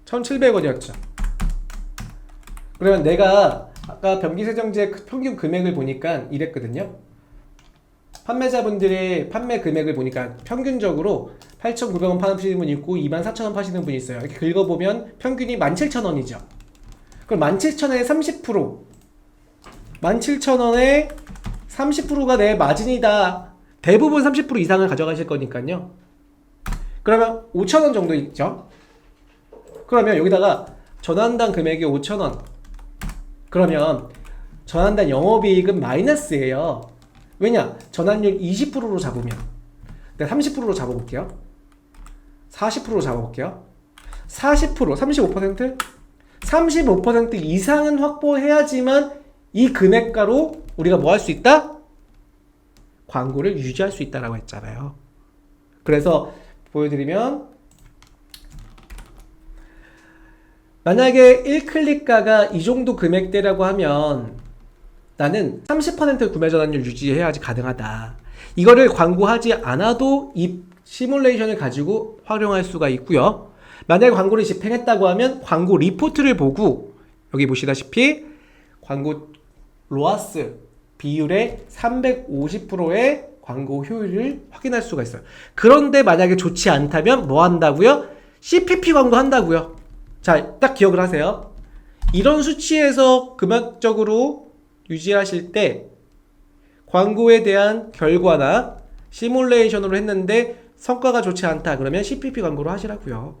1,700원이었죠. 그러면 내가 아까 변기세정제 평균 금액을 보니까 이랬거든요. 판매자분들의 판매 금액을 보니까 평균적으로 8,900원 파시는 분이 있고 24,000원 파시는 분이 있어요. 이렇게 긁어보면 평균이 17,000원이죠. 그럼 17,000원에 30%, 17,000원에 30%가 내 마진이다. 대부분 30% 이상을 가져가실 거니까요. 그러면 5,000원 정도 있죠. 그러면 여기다가 전환당 금액이 5,000원. 그러면 전환당 영업이익은 마이너스예요. 왜냐? 전환율 20%로 잡으면, 내가 30%로 잡아볼게요. 40%로 잡아볼게요. 40%, 35%? 35% 이상은 확보해야지만 이 금액가로 우리가 뭐 할 수 있다? 광고를 유지할 수 있다라고 했잖아요. 그래서 보여드리면, 만약에 1클릭가가 이 정도 금액대라고 하면 나는 30% 구매 전환율 유지해야지 가능하다. 이거를 광고하지 않아도 이 시뮬레이션을 가지고 활용할 수가 있고요. 만약에 광고를 집행했다고 하면 광고 리포트를 보고 여기 보시다시피 광고 로아스 비율의 350%의 광고 효율을 확인할 수가 있어요. 그런데 만약에 좋지 않다면 뭐 한다고요? CPP 광고 한다고요. 자, 딱 기억을 하세요. 이런 수치에서 금액적으로 유지하실 때 광고에 대한 결과나 시뮬레이션으로 했는데 성과가 좋지 않다 그러면 CPP 광고로 하시라고요.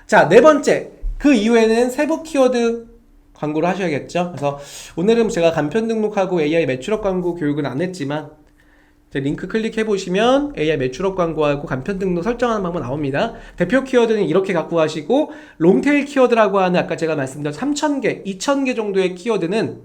자, 네 번째, 그 이후에는 세부 키워드 광고를 하셔야겠죠. 그래서 오늘은 제가 간편 등록하고 AI 매출업 광고 교육은 안 했지만 링크 클릭해 보시면 AI 매출업 광고하고 간편 등록 설정하는 방법 나옵니다. 대표 키워드는 이렇게 갖고 가시고, 롱테일 키워드라고 하는 아까 제가 말씀드린 3,000개, 2,000개 정도의 키워드는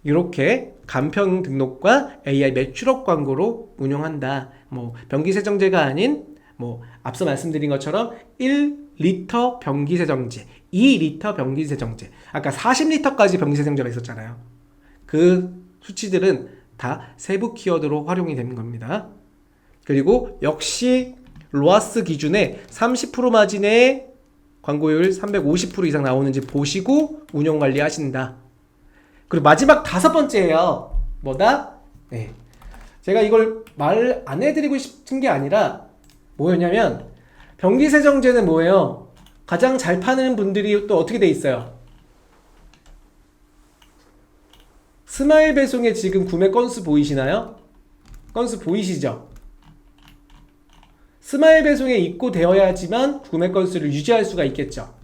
이렇게 간편 등록과 AI 매출업 광고로 운영한다. 뭐 변기세정제가 아닌 뭐 앞서 말씀드린 것처럼 1리터 변기세정제, 2리터 변기세정제, 아까 40리터까지 변기세정제가 있었잖아요. 그 수치들은 다 세부 키워드로 활용이 되는 겁니다. 그리고 역시 로아스 기준에 30% 마진의 광고율 350% 이상 나오는지 보시고 운영 관리 하신다. 그리고 마지막 다섯 번째예요. 뭐다? 네. 제가 이걸 말 안 해드리고 싶은 게 아니라 뭐였냐면, 변기세정제는 뭐예요? 가장 잘 파는 분들이 또 어떻게 돼 있어요? 스마일 배송에 지금 구매 건수 보이시나요? 건수 보이시죠? 스마일 배송에 입고되어야지만 구매 건수를 유지할 수가 있겠죠.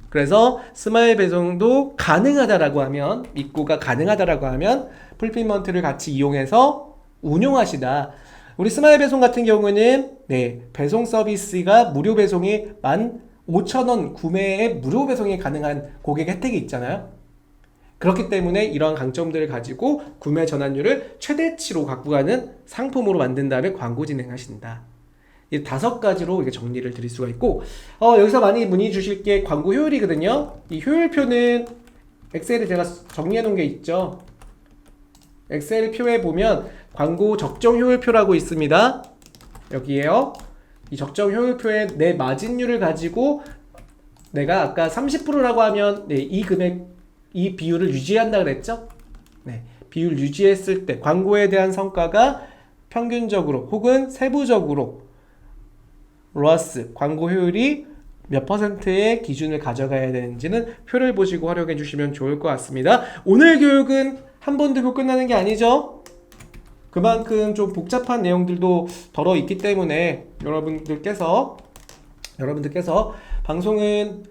그래서 스마일 배송도 가능하다라고 하면, 입고가 가능하다라고 하면 풀필먼트를 같이 이용해서 운용하시다. 우리 스마일 배송 같은 경우는 배송 서비스가 무료 배송이 15,000원 구매에 무료 배송이 가능한 고객 혜택이 있잖아요. 그렇기 때문에 이러한 강점들을 가지고 구매 전환율을 최대치로 갖고 가는 상품으로 만든 다음에 광고 진행하신다. 이 5가지로 이렇게 정리를 드릴 수가 있고, 여기서 많이 문의 주실 게 광고 효율이거든요. 이 효율표는 엑셀에 제가 정리해 놓은 게 있죠. 엑셀 표에 보면 광고 적정 효율표라고 있습니다. 여기에요. 이 적정 효율표에 내 마진율을 가지고 내가 아까 30%라고 하면 이 금액, 이 비율을 유지한다 그랬죠? 비율 유지했을 때 광고에 대한 성과가 평균적으로 혹은 세부적으로 로아스, 광고 효율이 몇 %의 기준을 가져가야 되는지는 표를 보시고 활용해 주시면 좋을 것 같습니다. 오늘 교육은 한 번 듣고 끝나는 게 아니죠? 그만큼 좀 복잡한 내용들도 덜어 있기 때문에 여러분들께서 방송은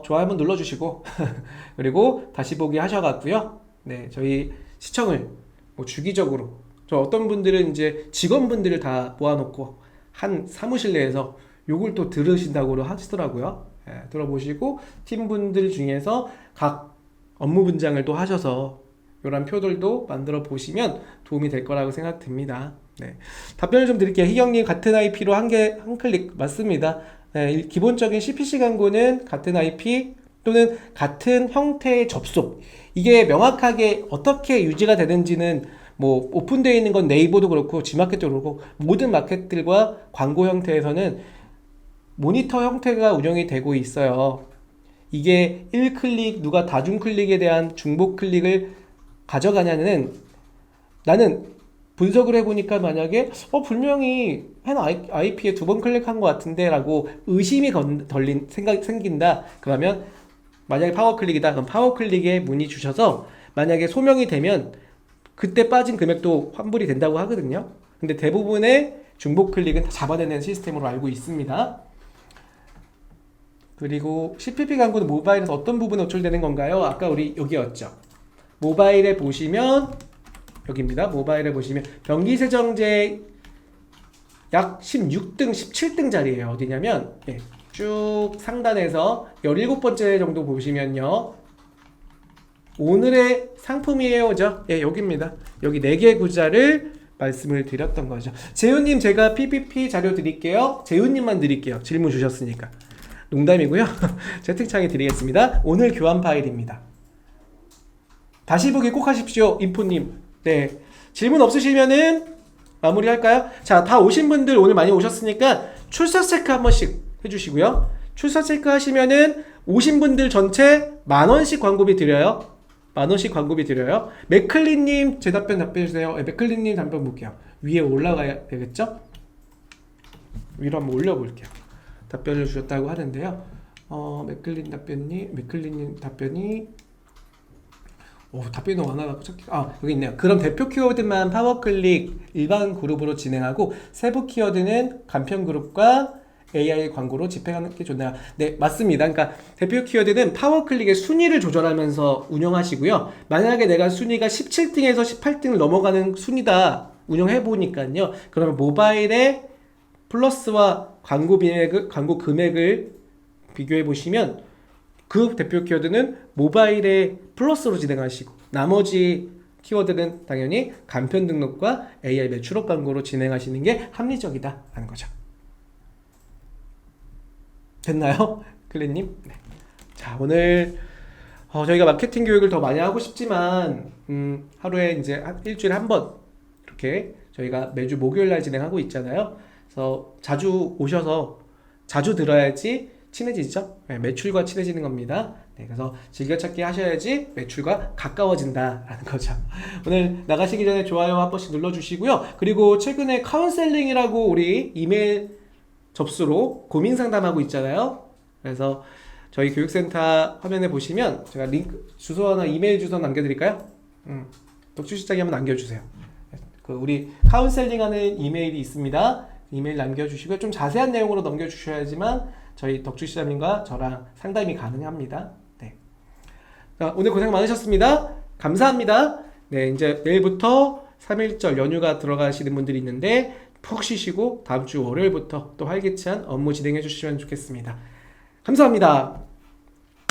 좋아요 한번 눌러주시고 그리고 다시 보기 하셔갖고요. 저희 시청을 주기적으로, 저 어떤 분들은 이제 직원분들을 다 모아놓고 한 사무실 내에서 요걸 또 들으신다고 하시더라고요. 들어보시고 팀분들 중에서 각 업무 분장을 또 하셔서 이런 표들도 만들어 보시면 도움이 될 거라고 생각됩니다. 답변을 좀 드릴게요. 희경님 같은 IP로 한 클릭 맞습니다. 기본적인 CPC 광고는 같은 IP 또는 같은 형태의 접속, 이게 명확하게 어떻게 유지가 되는지는 오픈되어 있는 건 네이버도 그렇고 G마켓도 그렇고 모든 마켓들과 광고 형태에서는 모니터 형태가 운영이 되고 있어요. 이게 1클릭, 누가 다중 클릭에 대한 중복 클릭을 가져가냐는, 나는 분석을 해보니까 만약에 분명히 한 IP에 2번 클릭한 것 같은데 라고 의심이 생긴다 그러면, 만약에 파워클릭이다 그럼 파워클릭에 문의 주셔서 만약에 소명이 되면 그때 빠진 금액도 환불이 된다고 하거든요. 근데 대부분의 중복 클릭은 다 잡아내는 시스템으로 알고 있습니다. 그리고 CPP 광고는 모바일에서 어떤 부분에 노출되는 건가요? 아까 우리 여기였죠. 모바일에 보시면 여기입니다. 모바일에 보시면 변기세정제 약 16등, 17등 자리예요. 어디냐면 쭉 상단에서 17번째 정도 보시면요. 오늘의 상품이에요죠. 여기입니다. 여기 4개 구자를 말씀을 드렸던 거죠. 재훈님, 제가 PPP 자료 드릴게요. 재훈님만 드릴게요. 질문 주셨으니까. 농담이고요. 채팅창에 드리겠습니다. 오늘 교환 파일입니다. 다시 보기 꼭 하십시오. 인포님. 질문 없으시면은 마무리할까요? 자, 다 오신 분들 오늘 많이 오셨으니까 출석 체크 한 번씩 해주시고요. 출석 체크 하시면은 오신 분들 전체 10,000원씩 광고비 드려요. 10,000원씩 광고비 드려요. 맥클린님, 제 답변해주세요. 맥클린님 답변 볼게요. 위에 올라가야 되겠죠? 위로 한번 올려볼게요. 답변을 주셨다고 하는데요. 맥클린님 답변이 답변이 너무 많아가지고 여기 있네요. 그럼 대표 키워드만 파워클릭 일반 그룹으로 진행하고 세부 키워드는 간편 그룹과 AI 광고로 집행하는 게 좋나요? 네, 맞습니다. 그러니까 대표 키워드는 파워클릭의 순위를 조절하면서 운영하시고요. 만약에 내가 순위가 17등에서 18등을 넘어가는 순위다 운영해보니까요. 그러면 모바일의 플러스와 광고 금액을 비교해보시면 그 대표 키워드는 모바일의 플러스로 진행하시고 나머지 키워드는 당연히 간편 등록과 AI 매출업 광고로 진행하시는 게 합리적이다라는 거죠. 됐나요? 클린님? 네. 자, 오늘 저희가 마케팅 교육을 더 많이 하고 싶지만 하루에 이제 일주일에 한 번 이렇게 저희가 매주 목요일날 진행하고 있잖아요. 그래서 자주 오셔서 자주 들어야지 친해지죠. 매출과 친해지는 겁니다. 그래서 즐겨찾기 하셔야지 매출과 가까워진다라는 거죠. 오늘 나가시기 전에 좋아요 한 번씩 눌러주시고요. 그리고 최근에 카운셀링이라고 우리 이메일 접수로 고민 상담하고 있잖아요. 그래서 저희 교육센터 화면에 보시면 제가 링크 주소나 이메일 주소 남겨드릴까요? 덕주시장에 한번 남겨주세요. 우리 카운셀링하는 이메일이 있습니다. 이메일 남겨주시고 좀 자세한 내용으로 넘겨주셔야지만 저희 덕주시장님과 저랑 상담이 가능합니다. 자, 오늘 고생 많으셨습니다. 감사합니다. 이제 내일부터 3.1절 연휴가 들어가시는 분들이 있는데 푹 쉬시고 다음 주 월요일부터 또 활기찬 업무 진행해 주시면 좋겠습니다. 감사합니다.